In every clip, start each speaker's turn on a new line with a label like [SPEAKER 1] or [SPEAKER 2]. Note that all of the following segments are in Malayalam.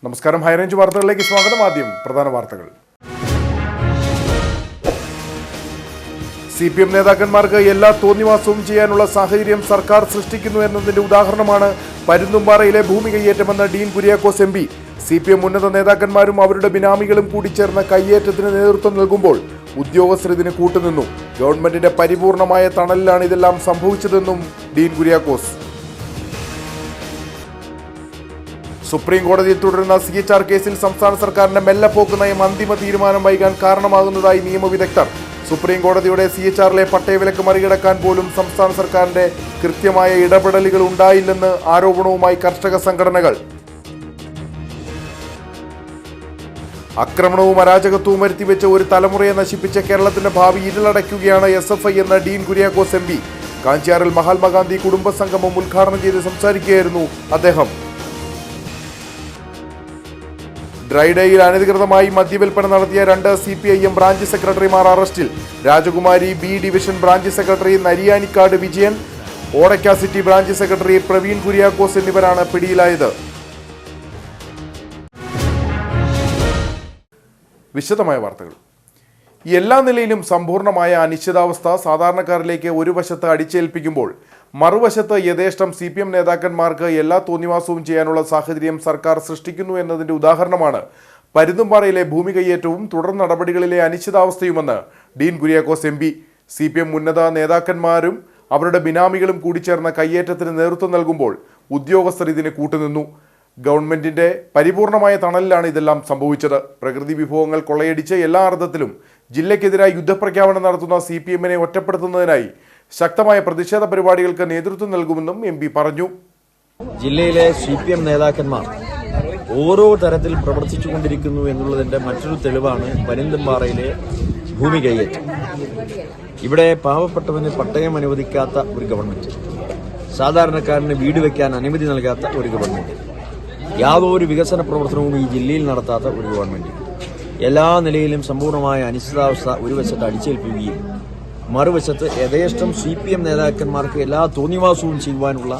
[SPEAKER 1] നമസ്കാരം, ഹൈറേഞ്ച് വാർത്തകളിലേക്ക് സ്വാഗതം. ആദ്യം പ്രധാന വാർത്തകൾ. CPM നേതാക്കന്മാർക്ക് എല്ലാ തോന്നിവാസവും ചെയ്യാനുള്ള സാഹചര്യം സർക്കാർ സൃഷ്ടിക്കുന്നു എന്നതിന്റെ ഉദാഹരണമാണ് പരുന്തുംപാറയിലെ ഭൂമി കയ്യേറ്റമെന്ന് ഡീൻ കുര്യാക്കോസ് MP. CPM ഉന്നത നേതാക്കന്മാരും അവരുടെ ബിനാമികളും കൂടി ചേർന്ന കയ്യേറ്റത്തിന് നേതൃത്വം നൽകുമ്പോൾ ഉദ്യോഗസ്ഥർ ഇതിന് കൂട്ടുനിന്നു. ഗവൺമെന്റിന്റെ പരിപൂർണമായ തണലിലാണ് ഇതെല്ലാം സംഭവിച്ചതെന്നും ഡീൻ കുര്യാക്കോസ്. സുപ്രീം കോടതിയിൽ തുടരുന്ന CHR കേസിൽ സംസ്ഥാന സർക്കാരിന്റെ മെല്ലെപ്പോക്ക് നയം അന്തിമ തീരുമാനം വൈകാൻ കാരണമാകുന്നതായി നിയമവിദഗ്ധർ. സുപ്രീം കോടതിയുടെ CHRലെ പട്ടയവിലക്ക് മറികടക്കാൻ പോലും സംസ്ഥാന സർക്കാരിന്റെ കൃത്യമായ ഇടപെടലുകൾ ഉണ്ടായില്ലെന്ന് ആരോപണവുമായി കർഷക സംഘടനകൾ. അക്രമണവും അരാജകത്വവും വരുത്തിവെച്ച ഒരു തലമുറയെ നശിപ്പിച്ച കേരളത്തിന്റെ ഭാവി ഇരുളടയ്ക്കുകയാണ് SFI എന്ന ഡീൻ കുര്യാക്കോസ് MP. കാഞ്ചിയാറിൽ മഹാത്മാഗാന്ധി കുടുംബസംഗമം ഉദ്ഘാടനം ചെയ്ത് സംസാരിക്കുകയായിരുന്നു അദ്ദേഹം. ഡ്രൈഡേയിൽ അനധികൃതമായി മദ്യവിൽപ്പന നടത്തിയ 2 CPIM ബ്രാഞ്ച് സെക്രട്ടറിമാർ അറസ്റ്റിൽ. Rajakumari B division branch secretary Nariyanikkad Vijayan, Odakka city branch secretary Praveen Kuriakose എന്നിവരാണ് പിടിയിലായത്. വിശദമായ വാർത്തകൾ. എല്ലാ നിലയിലും സമ്പൂർണമായ അനിശ്ചിതാവസ്ഥ സാധാരണക്കാരിലേക്ക് ഒരു വശത്ത് അടിച്ചേൽപ്പിക്കുമ്പോൾ മറുവശത്ത് യഥേഷ്ടം CPM നേതാക്കന്മാർക്ക് എല്ലാ തോന്നിവാസവും ചെയ്യാനുള്ള സാഹചര്യം സർക്കാർ സൃഷ്ടിക്കുന്നു എന്നതിന്റെ ഉദാഹരണമാണ് പരുന്തുംപാറയിലെ ഭൂമി കയ്യേറ്റവും തുടർ നടപടികളിലെ അനിശ്ചിതാവസ്ഥയുമെന്ന് ഡീൻ കുര്യാക്കോസ് MP. CPM ഉന്നത നേതാക്കന്മാരും അവരുടെ ബിനാമികളും കൂടിച്ചേർന്ന കയ്യേറ്റത്തിന് നേതൃത്വം നൽകുമ്പോൾ ഉദ്യോഗസ്ഥർ ഇതിന് കൂട്ടുനിന്നു. ഗവൺമെന്റിന്റെ പരിപൂർണമായ തണലിലാണ് ഇതെല്ലാം സംഭവിച്ചത്. പ്രകൃതി വിഭവങ്ങൾ കൊള്ളയടിച്ച് എല്ലാ അർത്ഥത്തിലും ജില്ലയ്ക്കെതിരായി യുദ്ധപ്രഖ്യാപനം നടത്തുന്ന CPMനെ ഒറ്റപ്പെടുത്തുന്നതിനായി ശക്തമായ പ്രതിഷേധ പരിപാടികൾക്ക് നേതൃത്വം നൽകുമെന്നും MP പറഞ്ഞു.
[SPEAKER 2] ജില്ലയിലെ CPM നേതാക്കന്മാർ ഓരോ തരത്തിൽ പ്രവർത്തിച്ചുകൊണ്ടിരിക്കുന്നു എന്നുള്ളതിന്റെ മറ്റൊരു തെളിവാണ് പരുന്തുംപാറയിലെ ഭൂമി കയ്യേറ്റം. ഇവിടെ പാവപ്പെട്ടവന് പട്ടയം അനുവദിക്കാത്ത ഒരു ഗവൺമെന്റ്, സാധാരണക്കാരന് വീട് വയ്ക്കാൻ അനുമതി നൽകാത്ത ഒരു ഗവൺമെന്റ്, യാതൊരു വികസന പ്രവർത്തനവും ഈ ജില്ലയിൽ നടത്താത്ത ഒരു ഗവൺമെന്റ്, എല്ലാ നിലയിലും സമ്പൂർണമായ അനിശ്ചിതാവസ്ഥ ഒരു വശത്ത് അടിച്ചേൽപ്പിക്കുകയും മറുവശത്ത് യഥേഷ്ടം CPM നേതാക്കന്മാർക്ക് എല്ലാ തോന്നിവാസവും ചെയ്യുവാനുള്ള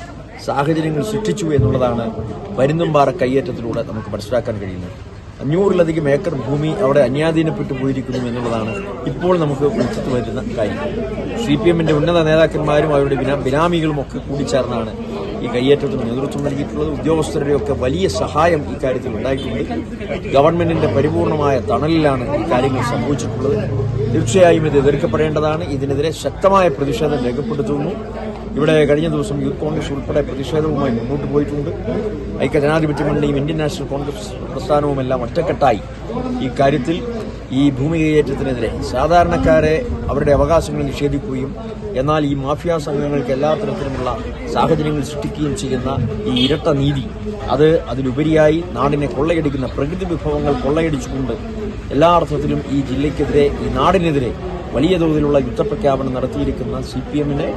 [SPEAKER 2] സാഹചര്യങ്ങൾ സൃഷ്ടിച്ചു എന്നുള്ളതാണ് പരുന്തുംപാറ കയ്യേറ്റത്തിലൂടെ നമുക്ക് മനസ്സിലാക്കാൻ കഴിയുന്നത്. 500-ലധികം ഏക്കർ ഭൂമി അവിടെ അന്യാധീനപ്പെട്ടു പോയിരിക്കുന്നു എന്നുള്ളതാണ് ഇപ്പോൾ നമുക്ക് വിളിച്ചിട്ട് വരുന്ന കാര്യം. CPMന്റെ ഉന്നത നേതാക്കന്മാരും അവരുടെ ബിനാമികളും ഒക്കെ കൂടിച്ചേർന്നാണ് ഈ കയ്യേറ്റത്തിന് നേതൃത്വം നൽകിയിട്ടുള്ളത്. ഉദ്യോഗസ്ഥരുടെയൊക്കെ വലിയ സഹായം ഈ കാര്യത്തിൽ ഉണ്ടായിട്ടുണ്ട്. ഗവൺമെന്റിന്റെ പരിപൂർണമായ തണലിലാണ് ഈ കാര്യങ്ങൾ സംഭവിച്ചിട്ടുള്ളത്. തീർച്ചയായും ഇത് എതിർക്കപ്പെടേണ്ടതാണ്. ഇതിനെതിരെ ശക്തമായ പ്രതിഷേധം രേഖപ്പെടുത്തുന്നു. ഇവിടെ കഴിഞ്ഞ ദിവസം യൂത്ത് കോൺഗ്രസ് ഉൾപ്പെടെ പ്രതിഷേധവുമായി മുന്നോട്ട് പോയിട്ടുണ്ട്. ഐക്യജനാധിപത്യ മുന്നണിയും ഇന്ത്യൻ നാഷണൽ കോൺഗ്രസ് പ്രസ്ഥാനവുമെല്ലാം ഒറ്റക്കെട്ടായി ഈ കാര്യത്തിൽ ഈ ഭൂമി കയ്യേറ്റത്തിനെതിരെ സാധാരണക്കാരെ അവരുടെ അവകാശങ്ങൾ നിഷേധിക്കുകയും എന്നാൽ ഈ മാഫിയ സംഘങ്ങൾക്ക് എല്ലാ തരത്തിലുമുള്ള സാഹചര്യങ്ങൾ സൃഷ്ടിക്കുകയും ചെയ്യുന്ന ഈ ഇരട്ട നീതി, അതിലുപരിയായി നാടിനെ കൊള്ളയടിക്കുന്ന പ്രകൃതി വിഭവങ്ങൾ കൊള്ളയടിച്ചുകൊണ്ട് എല്ലാ അർത്ഥത്തിലും ഈ ജില്ലയ്ക്കെതിരെ, ഈ നാടിനെതിരെ വലിയ തോതിലുള്ള യുദ്ധപ്രഖ്യാപനം നടത്തിയിരിക്കുന്ന CPMനെ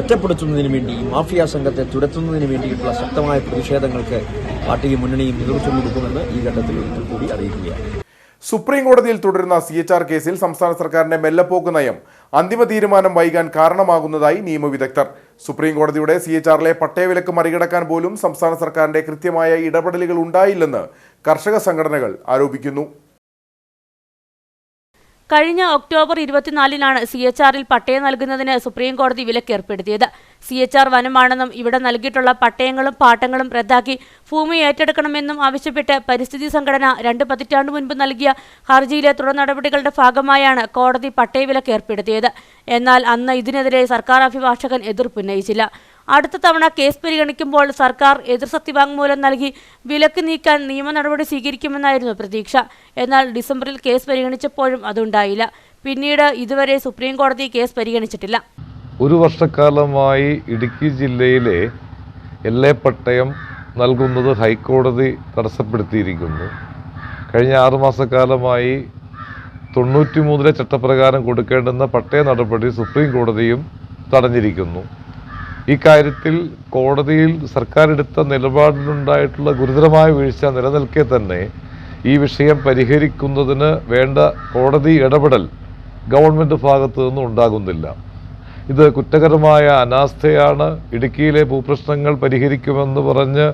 [SPEAKER 2] ഒറ്റപ്പെടുത്തുന്നതിന് വേണ്ടി, ഈ മാഫിയ സംഘത്തെ തുരത്തുന്നതിന് വേണ്ടിയിട്ടുള്ള ശക്തമായ പ്രതിഷേധങ്ങൾക്ക് പാർട്ടിയും മുന്നണിയും നേതൃത്വം കൊടുക്കുമെന്ന് ഈ ഘട്ടത്തിൽ ഒരിക്കൽ കൂടി അറിയിക്കുകയാണ്.
[SPEAKER 1] സുപ്രീം കോടതിയിൽ തുടരുന്ന CHR കേസിൽ സംസ്ഥാന സർക്കാരിന്റെ മെല്ലെപ്പോക്ക് നയം അന്തിമ തീരുമാനം വൈകാൻ കാരണമാകുന്നതായി നിയമവിദഗ്ധർ. സുപ്രീം കോടതിയുടെ CHRലെ പട്ടയവിലക്ക് മറികടക്കാൻ പോലും സംസ്ഥാന സർക്കാരിന്റെ കൃത്യമായ ഇടപെടലുകൾ ഉണ്ടായില്ലെന്ന് കർഷക സംഘടനകൾ ആരോപിക്കുന്നു.
[SPEAKER 3] കഴിഞ്ഞ ഒക്ടോബർ 24-നാണ് CHRൽ പട്ടയം നൽകുന്നതിന് സുപ്രീം കോടതി വിലക്കേർപ്പെടുത്തിയത്. CHR വനമാണെന്നും ഇവിടെ നൽകിയിട്ടുള്ള പട്ടയങ്ങളും പാട്ടങ്ങളും റദ്ദാക്കി ഭൂമി ഏറ്റെടുക്കണമെന്നും ആവശ്യപ്പെട്ട് പരിസ്ഥിതി സംഘടന 2 പതിറ്റാണ്ട് മുൻപ് നൽകിയ ഹർജിയിലെ തുടർ നടപടികളുടെ ഭാഗമായാണ് കോടതി പട്ടയവിലക്ക് ഏർപ്പെടുത്തിയത്. എന്നാൽ അന്ന് ഇതിനെതിരെ സർക്കാർ അഭിഭാഷകൻ എതിർപ്പുന്നയിച്ചില്ല. അടുത്ത തവണ കേസ് പരിഗണിക്കുമ്പോൾ സർക്കാർ എതിർ സത്യവാങ്മൂലം നൽകി വിലക്ക് നീക്കാൻ നിയമ നടപടി സ്വീകരിക്കുമെന്നായിരുന്നു പ്രതീക്ഷ. എന്നാൽ ഡിസംബറിൽ കേസ് പരിഗണിച്ചപ്പോഴും അതുണ്ടായില്ല. പിന്നീട് ഇതുവരെ സുപ്രീം കോടതി കേസ് പരിഗണിച്ചിട്ടില്ല.
[SPEAKER 4] ഒരു വർഷക്കാലമായി ഇടുക്കി ജില്ലയിലെ എல்லை പട്ടയം നൽകുന്നത് ഹൈക്കോടതി തടസ്സപ്പെടുത്തിയിരിക്കുന്നു. കഴിഞ്ഞ 6 മാസക്കാലമായി 93-ലെ ചട്ടപ്രകാരം കൊടുക്കേണ്ടുന്ന പട്ടയ നടപടി സുപ്രീം കോടതിയും തടഞ്ഞിരിക്കുന്നു. ഈ കാര്യത്തിൽ കോടതിയിൽ സർക്കാർ എടുത്ത നിലപാടിലുണ്ടായിട്ടുള്ള ഗുരുതരമായ വീഴ്ച നിലനിൽക്കെ തന്നെ ഈ വിഷയം പരിഹരിക്കുന്നതിന് വേണ്ട കോടതി ഇടപെടൽ ഗവൺമെൻറ് ഭാഗത്തു നിന്നും ഉണ്ടാകുന്നില്ല. ഇത് കുറ്റകരമായ അനാസ്ഥയാണ്. ഇടുക്കിയിലെ ഭൂപ്രശ്നങ്ങൾ പരിഹരിക്കുമെന്ന് പറഞ്ഞ്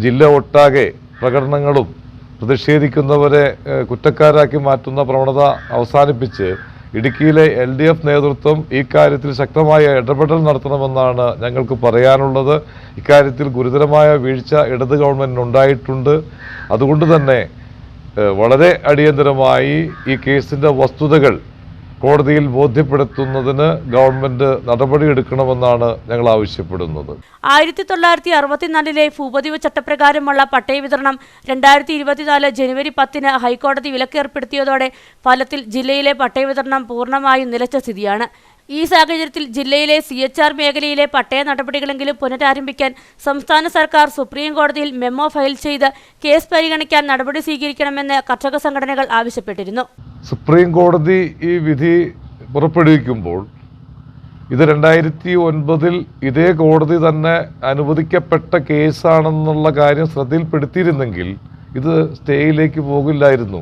[SPEAKER 4] ജില്ല ഒട്ടാകെ പ്രകടനങ്ങളും പ്രതിഷേധിക്കുന്നവരെ കുറ്റക്കാരാക്കി മാറ്റുന്ന പ്രവണത അവസാനിപ്പിച്ച് ഇടുക്കിയിലെ LDF നേതൃത്വം ഈ കാര്യത്തിൽ ശക്തമായ ഇടപെടൽ നടത്തണമെന്നാണ് ഞങ്ങൾക്ക് പറയാനുള്ളത്. ഇക്കാര്യത്തിൽ ഗുരുതരമായ വീഴ്ച ഇടത് ഗവൺമെൻറ്റിനുണ്ടായിട്ടുണ്ട്. അതുകൊണ്ട് തന്നെ വളരെ അടിയന്തരമായി ഈ കേസിൻ്റെ വസ്തുതകൾ കോടതിയിൽ ബോധ്യപ്പെടുത്തുന്നതിന് ഗവൺമെന്റ് നടപടിയെടുക്കണമെന്നാണ് ഞങ്ങൾ ആവശ്യപ്പെടുന്നത്.
[SPEAKER 3] 1964 ഭൂപതിവ് ചട്ടപ്രകാരമുള്ള പട്ടയ വിതരണം 2024 ജനുവരി 10 ഹൈക്കോടതി വിലക്കേർപ്പെടുത്തിയതോടെ ഫലത്തിൽ ജില്ലയിലെ പട്ടയ വിതരണം പൂർണ്ണമായും നിലച്ച സ്ഥിതിയാണ്. ഈ സാഹചര്യത്തിൽ ജില്ലയിലെ CHR മേഖലയിലെ പട്ടയ നടപടികളെങ്കിലും പുനരാരംഭിക്കാൻ സംസ്ഥാന സർക്കാർ സുപ്രീം കോടതിയിൽ മെമ്മോ ഫയൽ ചെയ്ത് കേസ് പരിഗണിക്കാൻ നടപടി സ്വീകരിക്കണമെന്ന് കർഷക സംഘടനകൾ ആവശ്യപ്പെട്ടിരുന്നു.
[SPEAKER 4] സുപ്രീം കോടതി ഈ വിധി പുറപ്പെടുവിക്കുമ്പോൾ ഇത് 2009 ഇതേ കോടതി തന്നെ അനുവദിക്കപ്പെട്ട കേസാണെന്നുള്ള കാര്യം ശ്രദ്ധയിൽപ്പെടുത്തിയിരുന്നെങ്കിൽ ഇത് സ്റ്റേയിലേക്ക് പോകില്ലായിരുന്നു.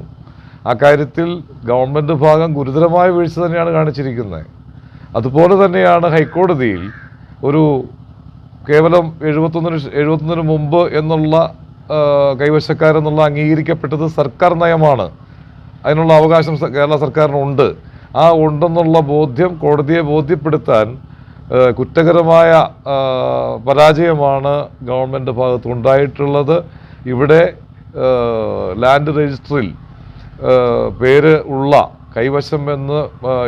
[SPEAKER 4] ആ കാര്യത്തിൽ ഗവൺമെൻറ് ഭാഗം ഗുരുതരമായ വീഴ്ച തന്നെയാണ് കാണിച്ചിരിക്കുന്നത്. അതുപോലെ തന്നെയാണ് ഹൈക്കോടതിയിൽ ഒരു കേവലം 71 മുമ്പ് എന്നുള്ള കൈവശക്കാരെന്നുള്ള അംഗീകരിക്കപ്പെട്ടത് സർക്കാർ നയമാണ്. അതിനുള്ള അവകാശം കേരള സർക്കാരിനുണ്ട്. ആ ഉണ്ടെന്നുള്ള ബോധ്യം കോടതിയെ ബോധ്യപ്പെടുത്താൻ കുറ്റകരമായ പരാജയമാണ് ഗവൺമെൻറ് ഭാഗത്തുണ്ടായിട്ടുള്ളത്. ഇവിടെ ലാൻഡ് രജിസ്റ്ററിൽ പേര് ഉള്ള കൈവശം എന്ന്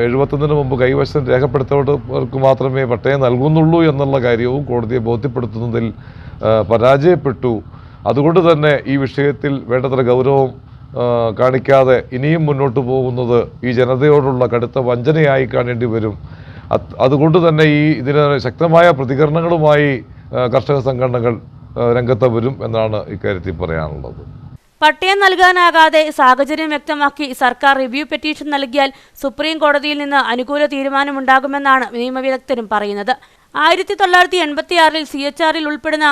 [SPEAKER 4] 71 മുമ്പ് കൈവശം രേഖപ്പെടുത്തവർക്ക് മാത്രമേ പട്ടയം നൽകുന്നുള്ളൂ എന്നുള്ള കാര്യവും കോടതിയെ ബോധ്യപ്പെടുത്തുന്നതിൽ പരാജയപ്പെട്ടു. അതുകൊണ്ട് തന്നെ ഈ വിഷയത്തിൽ വേണ്ടത്ര ഗൗരവം കാണിക്കാതെ ഇനിയും മുന്നോട്ട് പോകുന്നത് ഈ ജനതയോടുള്ള കടുത്ത വഞ്ചനയായി കാണേണ്ടി വരും. അതുകൊണ്ട് തന്നെ ഇതിന് ശക്തമായ പ്രതികരണങ്ങളുമായി കർഷക സംഘടനകൾ രംഗത്ത് വരും എന്നാണ് ഇക്കാര്യത്തിൽ പറയാനുള്ളത്.
[SPEAKER 3] പട്ടയം നൽകാനാകാതെ സാഹചര്യം വ്യക്തമാക്കി സർക്കാർ റിവ്യൂ പെറ്റീഷൻ നൽകിയാൽ സുപ്രീം കോടതിയിൽ നിന്ന് അനുകൂല തീരുമാനമുണ്ടാകുമെന്നാണ് നിയമവിദഗ്ധരും പറയുന്നത്. 1986 CHRൽ ഉൾപ്പെടുന്ന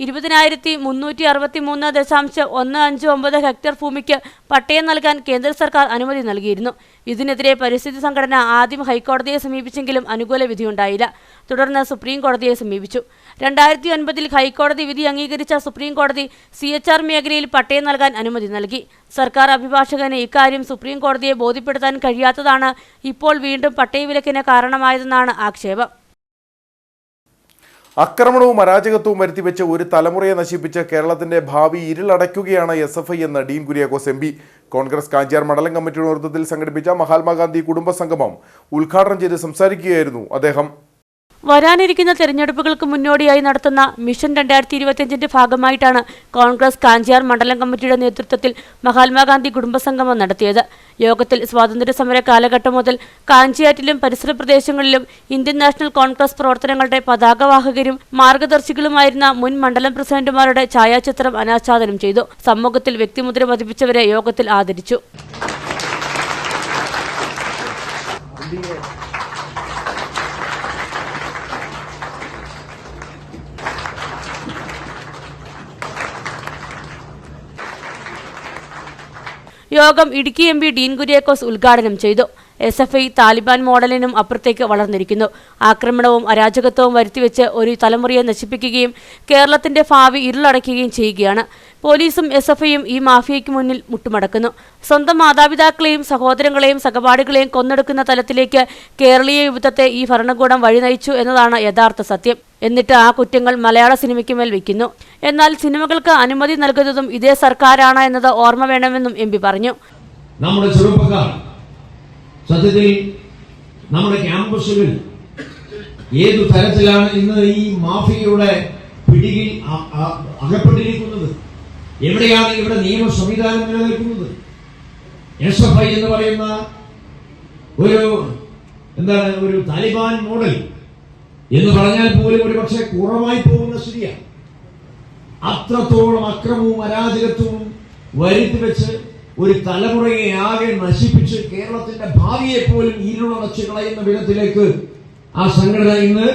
[SPEAKER 3] 20,363.159 ഹെക്ടർ ഭൂമിക്ക് പട്ടയം നൽകാൻ കേന്ദ്ര സർക്കാർ അനുമതി നൽകിയിരുന്നു. ഇതിനെതിരെ പരിസ്ഥിതി സംഘടന ആദ്യം ഹൈക്കോടതിയെ സമീപിച്ചെങ്കിലും അനുകൂല വിധിയുണ്ടായില്ല. തുടർന്ന് സുപ്രീം കോടതിയെ സമീപിച്ചു. 2009 ഹൈക്കോടതി വിധി അംഗീകരിച്ച സുപ്രീം കോടതി CHR മേഖലയിൽ പട്ടയം നൽകാൻ അനുമതി നൽകി. സർക്കാർ അഭിഭാഷകന് ഇക്കാര്യം സുപ്രീം കോടതിയെ ബോധ്യപ്പെടുത്താൻ കഴിയാത്തതാണ് ഇപ്പോൾ വീണ്ടും പട്ടയവിലക്കിന് കാരണമായതെന്നാണ് ആക്ഷേപം.
[SPEAKER 1] ആക്രമണവും അരാജകത്വവും വരുത്തിവെച്ച് ഒരു തലമുറയെ നശിപ്പിച്ച് കേരളത്തിന്റെ ഭാവി ഇരുളടയ്ക്കുകയാണ് SFI എന്ന് ഡീൻ കുര്യാക്കോസ് MP. കോൺഗ്രസ് കാഞ്ചിയാർ മണ്ഡലം കമ്മിറ്റിയുടെ നേതൃത്വത്തിൽ സംഘടിപ്പിച്ച മഹാത്മാഗാന്ധി കുടുംബ സംഗമം ഉദ്ഘാടനം ചെയ്ത് സംസാരിക്കുകയായിരുന്നു അദ്ദേഹം.
[SPEAKER 3] വരാനിരിക്കുന്ന തെരഞ്ഞെടുപ്പുകൾക്ക് മുന്നോടിയായി നടത്തുന്ന മിഷൻ 2025 ഭാഗമായിട്ടാണ് കോൺഗ്രസ് കാഞ്ചിയാർ മണ്ഡലം കമ്മിറ്റിയുടെ നേതൃത്വത്തിൽ മഹാത്മാഗാന്ധി കുടുംബസംഗമം നടത്തിയത്. യോഗത്തിൽ സ്വാതന്ത്ര്യ സമര കാലഘട്ടം മുതൽ കാഞ്ചിയാറ്റിലും പരിസര പ്രദേശങ്ങളിലും ഇന്ത്യൻ നാഷണൽ കോൺഗ്രസ് പ്രവർത്തനങ്ങളുടെ പതാകവാഹകരും മാർഗദർശികളുമായിരുന്ന മുൻ മണ്ഡലം പ്രസിഡന്റുമാരുടെ ഛായാചിത്രം അനാച്ഛാദനം ചെയ്തു. സമൂഹത്തിൽ വ്യക്തിമുദ്ര പതിപ്പിച്ചവരെ യോഗത്തിൽ ആദരിച്ചു. യോഗം ഇടുക്കി MP ഡീൻ കുര്യാക്കോസ് ഉദ്ഘാടനം ചെയ്തു. SFI താലിബാൻ മോഡലിനും അപ്പുറത്തേക്ക് വളർന്നിരിക്കുന്നു. ആക്രമണവും അരാജകത്വവും വരുത്തിവെച്ച് ഒരു തലമുറയെ നശിപ്പിക്കുകയും കേരളത്തിന്റെ ഭാവി ഇരുളടയ്ക്കുകയും ചെയ്യുകയാണ്. പോലീസും SFIയും ഈ മാഫിയയ്ക്ക് മുന്നിൽ മുട്ടുമടക്കുന്നു. സ്വന്തം മാതാപിതാക്കളെയും സഹോദരങ്ങളെയും സഹപാഠികളെയും കൊന്നെടുക്കുന്ന തലത്തിലേക്ക് കേരളീയ യുവത്വത്തെ ഈ ഭരണകൂടം വഴി നയിച്ചു എന്നതാണ് യഥാർത്ഥ സത്യം. എന്നിട്ട് ആ കുറ്റങ്ങൾ മലയാള സിനിമയ്ക്ക് മേൽ വയ്ക്കുന്നു. എന്നാൽ സിനിമകൾക്ക് അനുമതി നൽകുന്നതും ഇതേ സർക്കാരാണ് എന്നത് ഓർമ്മ വേണമെന്നും MP പറഞ്ഞു.
[SPEAKER 5] നമ്മുടെ ചെറുപ്പക്കാർ സത്യത്തിൽ നമ്മുടെ ക്യാമ്പസുകളിൽ ഏതു തരത്തിലാണ് ഇന്ന് ഈ മാഫിയയുടെ പിടിയിൽ അകപ്പെട്ടിരിക്കുന്നത്? എവിടെയാണ് ഇവിടെ നിയമ സംവിധാനം നിലനിൽക്കുന്നത്? SFI എന്ന് പറയുന്ന ഒരു താലിബാൻ മോഡൽ എന്ന് പറഞ്ഞാൽ പോലും ഒരുപക്ഷെ കുറവായി പോകുന്ന സ്ഥിതിയാണ്. അത്രത്തോളം അക്രമവും അരാജകത്വവും വരുത്തിവെച്ച് ഒരു തലമുറയെ ആകെ നശിപ്പിച്ച് കേരളത്തിന്റെ ഭാവിയെ പോലും ഇരുളടച്ചു കളയുന്ന വിധത്തിലേക്ക് ആ സംഘടന ഇന്ന്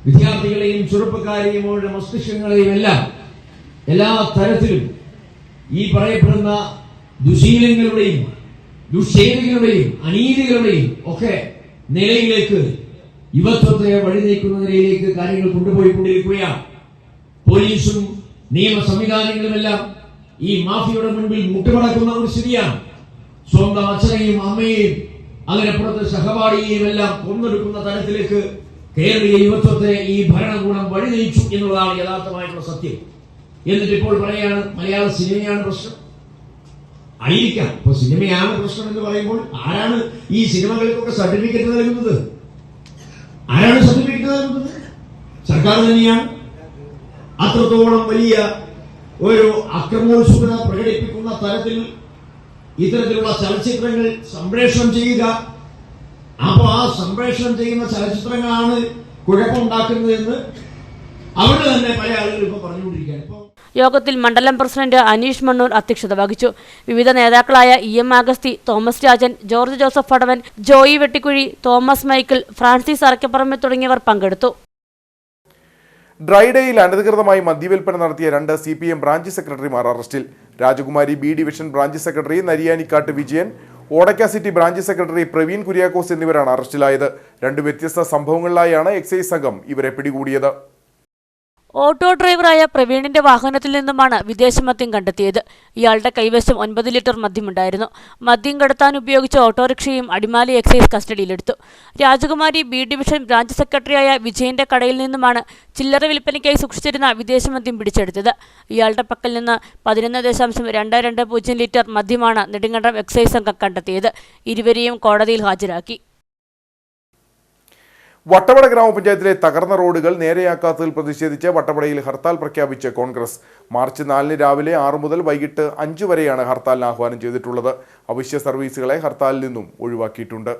[SPEAKER 5] വിദ്യാർത്ഥികളെയും ചെറുപ്പക്കാരെയും അവരുടെ മസ്തിഷ്കങ്ങളെയും എല്ലാ തരത്തിലും ഈ പറയപ്പെടുന്ന ദുശീലങ്ങളുടെയും ദുശ്ചേരികളുടെയും അനീതികളുടെയും ഒക്കെ നിലയിലേക്ക് യുവത്വത്തെ വഴി നീക്കുന്ന നിലയിലേക്ക് കാര്യങ്ങൾ കൊണ്ടുപോയിക്കൊണ്ടിരിക്കുകയാണ്. പോലീസും നിയമ സംവിധാനങ്ങളുമെല്ലാം ഈ മാഫിയയുടെ മുൻപിൽ മുട്ടുമടക്കുന്ന ഒരു സ്ഥിതിയാണ്. സ്വന്തം അച്ഛനെയും അമ്മയെയും അതിനപ്പുറത്ത് സഹപാഠിയെയും എല്ലാം കൊന്നൊടുക്കുന്ന തരത്തിലേക്ക് കേരളീയ യുവത്വത്തെ ഈ ഭരണകൂടം വഴി നയിച്ചു എന്നുള്ളതാണ് യഥാർത്ഥമായിട്ടുള്ള സത്യം. എന്നിട്ട് ഇപ്പോൾ പറയാണ് മലയാള സിനിമയാണ് പ്രശ്നം. ആയിരിക്കാം, ഇപ്പൊ സിനിമയാണ് പ്രശ്നം എന്ന് പറയുമ്പോൾ ആരാണ് ഈ സിനിമകൾക്കൊക്കെ സർട്ടിഫിക്കറ്റ് നൽകുന്നത്? ആരാണ് സർട്ടിഫിക്കറ്റ് നൽകുന്നത്? സർക്കാർ തന്നെയാണ്. അത്രത്തോളം വലിയ ഒരു അക്രമോത്സുകത പ്രകടിപ്പിക്കുന്ന തരത്തിൽ ഇത്തരത്തിലുള്ള ചലച്ചിത്രങ്ങൾ സംപ്രേഷണം ചെയ്യുക. അപ്പൊ ആ സംപ്രേഷണം ചെയ്യുന്ന ചലച്ചിത്രങ്ങളാണ് കുഴപ്പമുണ്ടാക്കുന്നതെന്ന് അവിടെ തന്നെ പല ആളുകൾ ഇപ്പൊ പറഞ്ഞുകൊണ്ടിരിക്കുകയാണ്. ഇപ്പൊ
[SPEAKER 3] യോഗത്തിൽ മണ്ഡലം പ്രസിഡന്റ് അനീഷ് മണ്ണൂർ അധ്യക്ഷത വഹിച്ചു. വിവിധ നേതാക്കളായ EM അഗസ്തി, തോമസ് രാജൻ, ജോർജ് ജോസഫ് പടവൻ, ജോയി വെട്ടിക്കുഴി, തോമസ് മൈക്കിൾ, ഫ്രാൻസിസ് അറക്കപ്പറമ്പ് തുടങ്ങിയവർ പങ്കെടുത്തു.
[SPEAKER 1] ഡ്രൈഡേയിൽ അനധികൃതമായി മദ്യവിൽപ്പന നടത്തിയ 2 CPM ബ്രാഞ്ച് സെക്രട്ടറിമാർ അറസ്റ്റിൽ. Rajakumari B division branch secretary Nariyanikkattu Vijayan, Odakka city branch secretary Praveen Kuriakose എന്നിവരാണ് അറസ്റ്റിലായത്. 2 വ്യത്യസ്ത സംഭവങ്ങളിലായാണ് എക്സൈസ് സംഘം ഇവരെ പിടികൂടിയത്.
[SPEAKER 3] ഓട്ടോ ഡ്രൈവറായ പ്രവീണിന്റെ വാഹനത്തിൽ നിന്നുമാണ് വിദേശമദ്യം കണ്ടെത്തിയത്. ഇയാളുടെ കൈവശം 9 ലിറ്റർ മദ്യമുണ്ടായിരുന്നു. മദ്യം കടത്താൻ ഉപയോഗിച്ച ഓട്ടോറിക്ഷയും അടിമാലി എക്സൈസ് കസ്റ്റഡിയിലെടുത്തു. രാജകുമാരി B ഡിവിഷൻ ബ്രാഞ്ച് സെക്രട്ടറിയായ വിജയന്റെ കടയിൽ നിന്നുമാണ് ചില്ലറ വിൽപ്പനയ്ക്കായി സൂക്ഷിച്ചിരുന്ന വിദേശമദ്യം പിടിച്ചെടുത്തത്. ഇയാളുടെ പക്കൽ നിന്ന് 11.220 ലിറ്റർ മദ്യമാണ് നെടുങ്കണ്ടം എക്സൈസ് സംഘം കണ്ടെത്തിയത്. ഇരുവരെയും കോടതിയിൽ ഹാജരാക്കി.
[SPEAKER 1] വട്ടവട ഗ്രാമപഞ്ചായത്തിലെ തകർന്ന റോഡുകൾ നേരെയാക്കാത്തതിൽ പ്രതിഷേധിച്ച് വട്ടവടയിൽ ഹർത്താൽ പ്രഖ്യാപിച്ച് കോൺഗ്രസ്. മാർച്ച് 4 രാവിലെ 6 മുതൽ വൈകിട്ട് 5 വരെയാണ് ഹർത്താലിന് ആഹ്വാനം ചെയ്തിട്ടുള്ളത്. അവശ്യ സർവീസുകളെ ഹർത്താലിൽ നിന്നും ഒഴിവാക്കിയിട്ടുണ്ട്.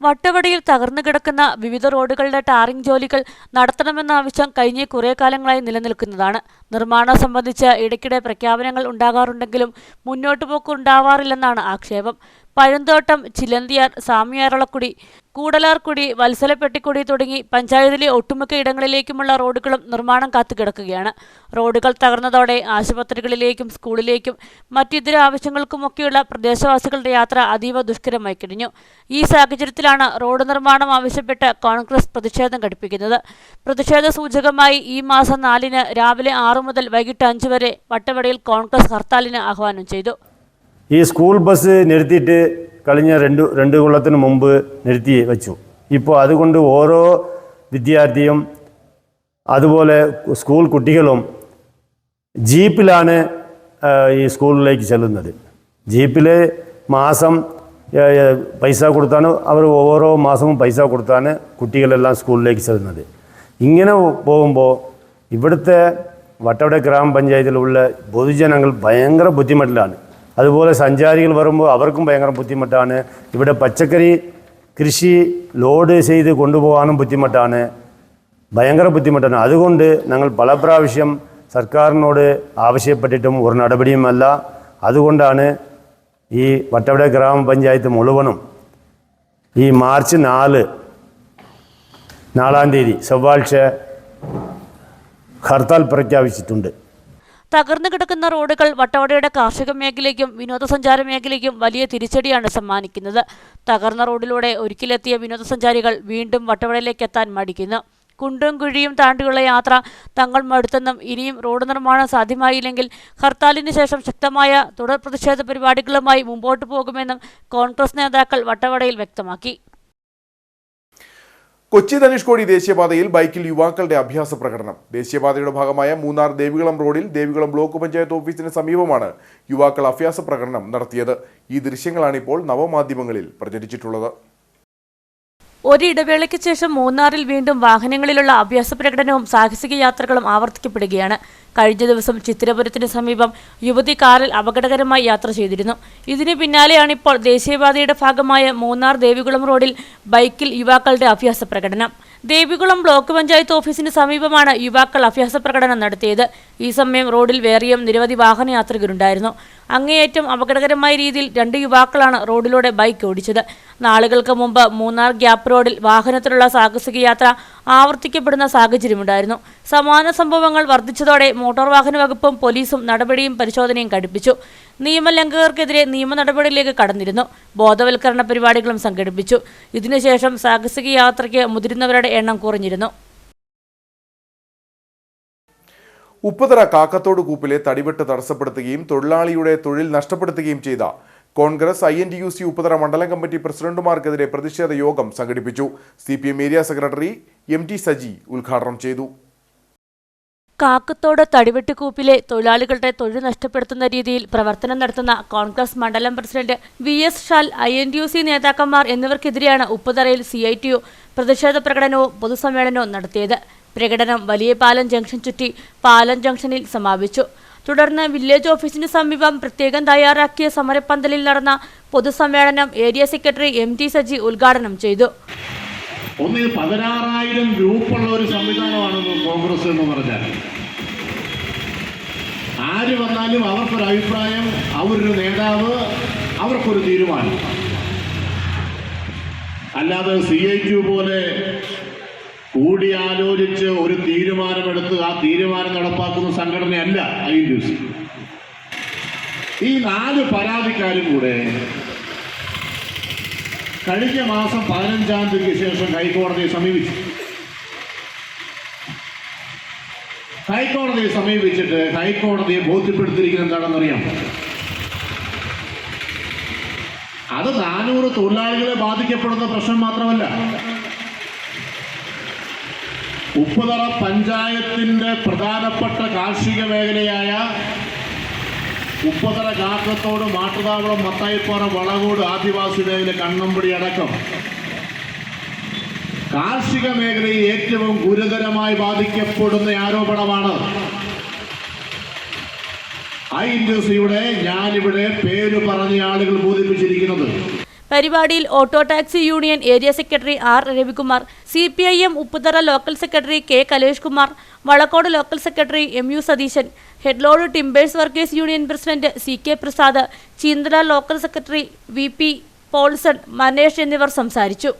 [SPEAKER 3] വട്ടവടയിൽ തകർന്നു കിടക്കുന്ന വിവിധ റോഡുകളുടെ ടാറിംഗ് ജോലികൾ നടത്തണമെന്ന ആവശ്യം കഴിഞ്ഞ കുറേ കാലങ്ങളായി നിലനിൽക്കുന്നതാണ്. നിർമ്മാണം സംബന്ധിച്ച് ഇടയ്ക്കിടെ പ്രഖ്യാപനങ്ങൾ ഉണ്ടാകാറുണ്ടെങ്കിലും മുന്നോട്ടുപോക്ക് ഉണ്ടാവാറില്ലെന്നാണ് ആക്ഷേപം. പഴന്തോട്ടം, ചിലന്തിയാർ, സാമിയാറളക്കുടി, കൂടലാർക്കുടി, വത്സലപ്പെട്ടിക്കുടി തുടങ്ങി പഞ്ചായത്തിലെ ഒട്ടുമിക്ക ഇടങ്ങളിലേക്കുമുള്ള റോഡുകളും നിർമ്മാണം കാത്തുകിടക്കുകയാണ്. റോഡുകൾ തകർന്നതോടെ ആശുപത്രികളിലേക്കും സ്കൂളിലേക്കും മറ്റിതര ആവശ്യങ്ങൾക്കുമൊക്കെയുള്ള പ്രദേശവാസികളുടെ യാത്ര അതീവ ദുഷ്കരമായി കഴിഞ്ഞു. ഈ സാഹചര്യത്തിലാണ് റോഡ് നിർമ്മാണം ആവശ്യപ്പെട്ട് കോൺഗ്രസ് പ്രതിഷേധം ഘടിപ്പിക്കുന്നത്. പ്രതിഷേധ സൂചകമായി ഈ മാസം 4-ന് രാവിലെ 6 മുതൽ വൈകിട്ട് 5 വരെ വട്ടവടയിൽ കോൺഗ്രസ് ഹർത്താലിന് ആഹ്വാനം ചെയ്തു.
[SPEAKER 6] ഈ സ്കൂൾ ബസ് നിർത്തിയിട്ട് കഴിഞ്ഞ രണ്ട് കൊല്ലത്തിന് മുമ്പ് നിർത്തി വെച്ചു. ഇപ്പോൾ അതുകൊണ്ട് ഓരോ വിദ്യാർത്ഥിയും അതുപോലെ സ്കൂൾ കുട്ടികളും ജീപ്പിലാണ് ഈ സ്കൂളിലേക്ക് ചെല്ലുന്നത്. ജീപ്പിൽ മാസം പൈസ കൊടുത്താണ് അവർ ഓരോ മാസവും പൈസ കൊടുത്താണ് കുട്ടികളെല്ലാം സ്കൂളിലേക്ക് ചെല്ലുന്നത്. ഇങ്ങനെ പോകുമ്പോൾ ഇവിടുത്തെ വട്ടവട ഗ്രാമപഞ്ചായത്തിലുള്ള പൊതുജനങ്ങൾ ഭയങ്കര ബുദ്ധിമുട്ടിലാണ്. അതുപോലെ സഞ്ചാരികൾ വരുമ്പോൾ അവർക്കും ഭയങ്കര ബുദ്ധിമുട്ടാണ്. ഇവിടെ പച്ചക്കറി കൃഷി ലോഡ് ചെയ്ത് കൊണ്ടുപോകാനും ബുദ്ധിമുട്ടാണ്, ഭയങ്കര ബുദ്ധിമുട്ടാണ്. അതുകൊണ്ട് ഞങ്ങൾ പല പ്രാവശ്യം സർക്കാരിനോട് ആവശ്യപ്പെട്ടിട്ടും ഒരു നടപടിയുമല്ല. അതുകൊണ്ടാണ് ഈ വട്ടവട ഗ്രാമപഞ്ചായത്ത് മുഴുവനും ഈ മാർച്ച് 4-ാം തീയതി ചൊവ്വാഴ്ച ഹർത്താൽ പ്രഖ്യാപിച്ചിട്ടുണ്ട്.
[SPEAKER 3] തകർന്നു കിടക്കുന്ന റോഡുകൾ വട്ടവടയുടെ കാർഷിക മേഖലയ്ക്കും വിനോദസഞ്ചാര മേഖലയ്ക്കും വലിയ തിരിച്ചടിയാണ് സമ്മാനിക്കുന്നത്. തകർന്ന റോഡിലൂടെ ഒരിക്കലെത്തിയ വിനോദസഞ്ചാരികൾ വീണ്ടും വട്ടവടയിലേക്ക് എത്താൻ മടിക്കുന്നു. കുണ്ടും കുഴിയും താണ്ടിയുള്ള യാത്ര തങ്ങൾ മടുത്തെന്നും ഇനിയും റോഡ് നിർമ്മാണം സാധ്യമായില്ലെങ്കിൽ ഹർത്താലിന് ശേഷം ശക്തമായ തുടർ പ്രതിഷേധ പരിപാടികളുമായി മുമ്പോട്ടു പോകുമെന്നും കോൺഗ്രസ് നേതാക്കൾ വട്ടവടയിൽ വ്യക്തമാക്കി.
[SPEAKER 1] കൊച്ചി ധനുഷ്കോടി ദേശീയപാതയിൽ ബൈക്കിൽ യുവാക്കളുടെ അഭ്യാസ പ്രകടനം. ദേശീയപാതയുടെ ഭാഗമായ മൂന്നാർ ദേവികുളം റോഡിൽ ദേവികുളം ബ്ലോക്ക് പഞ്ചായത്ത് ഓഫീസിന് സമീപമാണ് യുവാക്കൾ അഭ്യാസ പ്രകടനം നടത്തിയത്. ഈ ദൃശ്യങ്ങളാണ് ഇപ്പോൾ നവമാധ്യമങ്ങളിൽ പ്രചരിച്ചിട്ടുള്ളത്.
[SPEAKER 3] ഒരിടവേളയ്ക്ക് ശേഷം മൂന്നാറിൽ വീണ്ടും വാഹനങ്ങളിലുള്ള അഭ്യാസ പ്രകടനവും സാഹസിക യാത്രകളും ആവർത്തിക്കപ്പെടുകയാണ്. കഴിഞ്ഞ ദിവസം ചിത്തിരപുരത്തിന് സമീപം യുവതി കാറിൽ അപകടകരമായി യാത്ര ചെയ്തിരുന്നു. ഇതിന് പിന്നാലെയാണിപ്പോൾ ദേശീയപാതയുടെ ഭാഗമായ മൂന്നാർ ദേവികുളം റോഡിൽ ബൈക്കിൽ യുവാക്കളുടെ അഭ്യാസ പ്രകടനം. ദേവികുളം ബ്ലോക്ക് പഞ്ചായത്ത് ഓഫീസിന് സമീപമാണ് യുവാക്കൾ അഭ്യാസ പ്രകടനം നടത്തിയത്. ഈ സമയം റോഡിൽ വേറെയും നിരവധി വാഹനയാത്രികരുണ്ടായിരുന്നു. അങ്ങേയറ്റം അപകടകരമായ രീതിയിൽ 2 യുവാക്കളാണ് റോഡിലൂടെ ബൈക്ക് ഓടിച്ചത്. നാളുകൾക്ക് മുമ്പ് മൂന്നാർ ഗ്യാപ്പ് റോഡിൽ വാഹനത്തിലുള്ള സാഹസിക യാത്ര ആവർത്തിക്കപ്പെടുന്ന സാഹചര്യമുണ്ടായിരുന്നു. സമാന സംഭവങ്ങൾ വർദ്ധിച്ചതോടെ മോട്ടോർ വാഹന വകുപ്പും പോലീസും നടപടിയും പരിശോധനയും കടുപ്പിച്ചു. നിയമലംഘകർക്കെതിരെ നിയമ നടപടിയിലേക്ക് കടന്നിരുന്നു. ബോധവൽക്കരണ പരിപാടികളും സംഘടിപ്പിച്ചു. ഇതിനുശേഷം സാഹസിക യാത്രയ്ക്ക് മുതിരുന്നവരുടെ എണ്ണം കുറഞ്ഞിരുന്നു.
[SPEAKER 1] ഉപ്പുതറ കാക്കത്തോട് കൂപ്പിലെ തടിവെട്ട് തടസ്സപ്പെടുത്തുകയും തൊഴിലാളിയുടെ തൊഴിൽ നഷ്ടപ്പെടുത്തുകയും ചെയ്ത കോൺഗ്രസ് INTUC ഉപ്പുതറ മണ്ഡലം കമ്മിറ്റി പ്രസിഡന്റുമാർക്കെതിരെ പ്രതിഷേധ യോഗം സംഘടിപ്പിച്ചു. CPM area secretary MT Saji ഉദ്ഘാടനം ചെയ്തു.
[SPEAKER 3] കാക്കത്തോട് തടിവെട്ടുകൂപ്പിലെ തൊഴിലാളികളുടെ തൊഴിൽ നഷ്ടപ്പെടുത്തുന്ന രീതിയിൽ പ്രവർത്തനം നടത്തുന്ന കോൺഗ്രസ് മണ്ഡലം പ്രസിഡന്റ് VS ഷാൽ, INTUC നേതാക്കന്മാർ എന്നിവർക്കെതിരെയാണ് ഉപ്പുതറയിൽ CITU പ്രതിഷേധ പ്രകടനവും പൊതുസമ്മേളനവും നടത്തിയത്. പ്രകടനം വലിയ പാലം ജംഗ്ഷൻ ചുറ്റി പാലം ജംഗ്ഷനിൽ സമാപിച്ചു. തുടർന്ന് വില്ലേജ് ഓഫീസിന് സമീപം പ്രത്യേകം തയ്യാറാക്കിയ സമരപ്പന്തലിൽ നടന്ന പൊതുസമ്മേളനം ഏരിയ സെക്രട്ടറി MT സജി ഉദ്ഘാടനം ചെയ്തു.
[SPEAKER 7] 16,000 ഗ്രൂപ്പുള്ള ഒരു സംവിധാനമാണ് കോൺഗ്രസ് എന്ന് പറഞ്ഞാൽ. ആര് വന്നാലും അവർക്കൊരു അഭിപ്രായം, അവരൊരു നേതാവ്, അവർക്കൊരു തീരുമാനം. അല്ലാതെ CITU പോലെ കൂടിയാലോചിച്ച് ഒരു തീരുമാനമെടുത്ത് ആ തീരുമാനം നടപ്പാക്കുന്ന സംഘടനയല്ല INTUC. ഈ 4 പരാതിക്കാരും കൂടെ കഴിഞ്ഞ മാസം 15-ാം തീയതിക്ക് ശേഷം ഹൈക്കോടതിയെ സമീപിച്ചു. ഹൈക്കോടതിയെ സമീപിച്ചിട്ട് ഹൈക്കോടതിയെ ബോധ്യപ്പെടുത്തിയിരിക്കുന്നത് എന്താണെന്നറിയാം? അത് 400 തൊഴിലാളികളെ ബാധിക്കപ്പെടുന്ന പ്രശ്നം മാത്രമല്ല, ഉപ്പുതറ പഞ്ചായത്തിന്റെ പ്രധാനപ്പെട്ട കാർഷിക മേഖലയായ ഉപ്പുതറ കാക്കത്തോട് മാട്ടുതാവളം മത്തായിപ്പാറ വളകോട് ആദിവാസി മേഖല കണ്ണമ്പടി അടക്കം കാർഷിക മേഖലയെ ഏറ്റവും ഗുരുതരമായി ബാധിക്കപ്പെടുന്ന ആരോപണമാണ് INTUCയുടെ ഞാനിവിടെ പേര് പറഞ്ഞ ആളുകൾ ബോധിപ്പിച്ചിരിക്കുന്നത്.
[SPEAKER 3] പരിപാടിയിൽ auto taxi union area secretary R Ravikumar, CPIM Upputhara local secretary K Kalesh Kumar, Valakode local secretary MU Satheesan, headload timbers workers union president CK Prasad, Cheenthala local secretary VP Polson, Manesh എന്നിവർ സംസാരിച്ചു.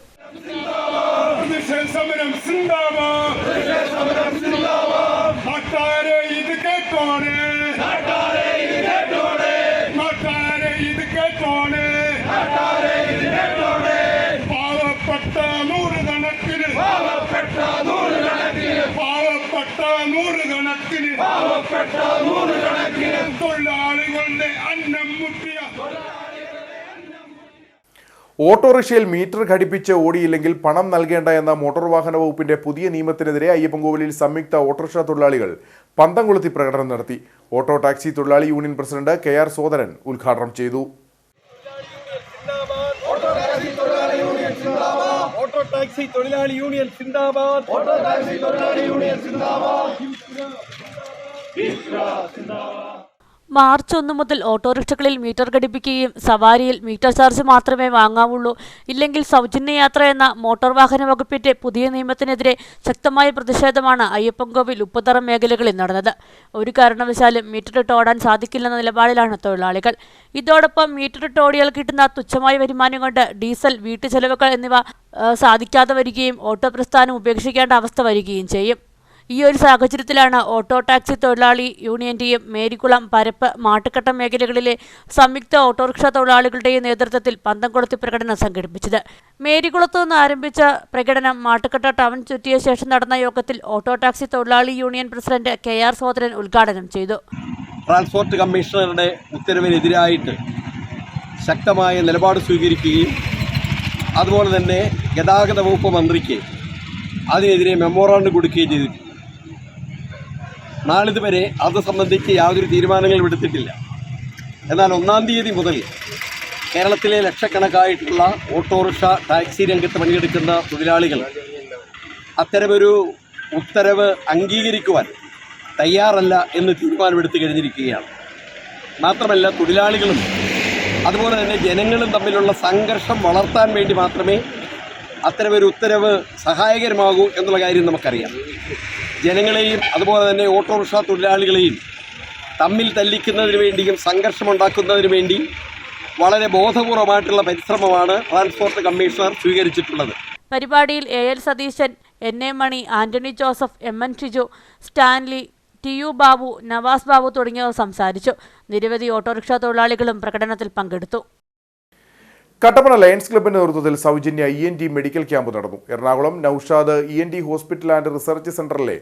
[SPEAKER 1] ഓട്ടോറിക്ഷയിൽ മീറ്റർ ഘടിപ്പിച്ച് ഓടിയില്ലെങ്കിൽ പണം നൽകേണ്ട എന്ന മോട്ടോർ വാഹന വകുപ്പിന്റെ പുതിയ നിയമത്തിനെതിരെ അയ്യപ്പൻകോവിലിൽ സംയുക്ത ഓട്ടോറിക്ഷ തൊഴിലാളികൾ പന്തംകൊളുത്തി പ്രകടനം നടത്തി. ഓട്ടോ ടാക്സി തൊഴിലാളി യൂണിയൻ പ്രസിഡന്റ് KR സോദരൻ ഉദ്ഘാടനം ചെയ്തു.
[SPEAKER 8] ഓട്ടോ ടാക്സി തൊഴിലാളി യൂണിയൻ സിന്ദാബാദ്. ഓട്ടോ ടാക്സി തൊഴിലാളി യൂണിയൻ സിന്ദാബാദ്.
[SPEAKER 3] മാർച്ച് 1 മുതൽ ഓട്ടോറിക്ഷകളിൽ മീറ്റർ ഘടിപ്പിക്കുകയും സവാരിയിൽ മീറ്റർ ചാർജ് മാത്രമേ വാങ്ങാവുള്ളൂ, ഇല്ലെങ്കിൽ സൗജന്യ യാത്ര എന്ന മോട്ടോർ വാഹന വകുപ്പിന്റെ പുതിയ നിയമത്തിനെതിരെ ശക്തമായ പ്രതിഷേധമാണ് അയ്യപ്പൻകോവിൽ ഉപ്പുതറ മേഖലകളിൽ നടന്നത്. ഒരു കാരണവശാലും മീറ്റർ ഇട്ട് ഓടാൻ സാധിക്കില്ലെന്ന നിലപാടിലാണ് തൊഴിലാളികൾ. ഇതോടൊപ്പം മീറ്റർ ഇട്ട് ഓടിയാൽ കിട്ടുന്ന തുച്ഛമായ വരുമാനം കൊണ്ട് ഡീസൽ, വീട്ടുചെലവുകൾ എന്നിവ സാധിക്കാതെ വരികയും ഓട്ടോ പ്രസ്ഥാനം ഉപേക്ഷിക്കേണ്ട അവസ്ഥ വരികയും ചെയ്യും. ഈ ഒരു സാഹചര്യത്തിലാണ് ഓട്ടോ ടാക്സി തൊഴിലാളി യൂണിയന്റെയും മേരിക്കുളം, പരപ്പ്, മാട്ടുക്കട്ട മേഖലകളിലെ സംയുക്ത ഓട്ടോറിക്ഷ തൊഴിലാളികളുടെയും നേതൃത്വത്തിൽ പന്തംകൊളുത്തി പ്രകടനം സംഘടിപ്പിച്ചത്. മേരിക്കുളത്തു നിന്ന് ആരംഭിച്ച പ്രകടനം മാട്ടുക്കട്ട ടൗൺ ചുറ്റിയ ശേഷം നടന്ന യോഗത്തിൽ ഓട്ടോ ടാക്സി തൊഴിലാളി യൂണിയൻ പ്രസിഡന്റ് KR സോദരൻ ഉദ്ഘാടനം ചെയ്തു.
[SPEAKER 8] ട്രാൻസ്പോർട്ട് കമ്മീഷണറുടെ ഉത്തരവിനെതിരായിട്ട് ശക്തമായ നിലപാട് സ്വീകരിക്കുകയും അതുപോലെ തന്നെ ഗതാഗത വകുപ്പ് മന്ത്രിക്ക് അതിനെതിരെ മെമ്മോറാണ്ടം കൊടുക്കുകയും ചെയ്തിട്ടുണ്ട്. നാളിതുവരെ അത് സംബന്ധിച്ച് യാതൊരു തീരുമാനങ്ങളും എടുത്തിട്ടില്ല. എന്നാൽ 1-ാം തീയതി മുതൽ കേരളത്തിലെ ലക്ഷക്കണക്കായിട്ടുള്ള ഓട്ടോറിക്ഷ ടാക്സി രംഗത്ത് പണിയെടുക്കുന്ന തൊഴിലാളികൾ അത്തരമൊരു ഉത്തരവ് അംഗീകരിക്കുവാൻ തയ്യാറല്ല എന്ന് തീരുമാനമെടുത്തു കഴിഞ്ഞിരിക്കുകയാണ്. മാത്രമല്ല, തൊഴിലാളികളും അതുപോലെ തന്നെ ജനങ്ങളും തമ്മിലുള്ള സംഘർഷം വളർത്താൻ വേണ്ടി മാത്രമേ അത്തരമൊരു ഉത്തരവ് സഹായകരമാകൂ എന്നുള്ള കാര്യം നമുക്കറിയാം. ജനങ്ങളെയും അതുപോലെ തന്നെ ഓട്ടോറിക്ഷ തൊഴിലാളികളെയും തമ്മിൽ തല്ലിക്കുന്നതിന് വേണ്ടിയും സംഘർഷമുണ്ടാക്കുന്നതിന് വേണ്ടി വളരെ ബോധപൂർവമായിട്ടുള്ള പരിശ്രമമാണ് ട്രാൻസ്പോർട്ട് കമ്മീഷണർ സ്വീകരിച്ചിട്ടുള്ളത്.
[SPEAKER 3] പരിപാടിയിൽ AL Satheesan, NA Mani, Antony Joseph, MN Shiju, Stanley, TU Babu, Navas Babu തുടങ്ങിയവർ സംസാരിച്ചു. നിരവധി ഓട്ടോറിക്ഷ തൊഴിലാളികളും പ്രകടനത്തിൽ പങ്കെടുത്തു.
[SPEAKER 1] കട്ടപ്പന ലയൺസ് ക്ലബിന്റെ നേതൃത്വത്തിൽ സൗജന്യ ENT മെഡിക്കൽ ക്യാമ്പ് നടന്നു. Ernakulam Naushad ENT hospital and research സെന്ററിലെ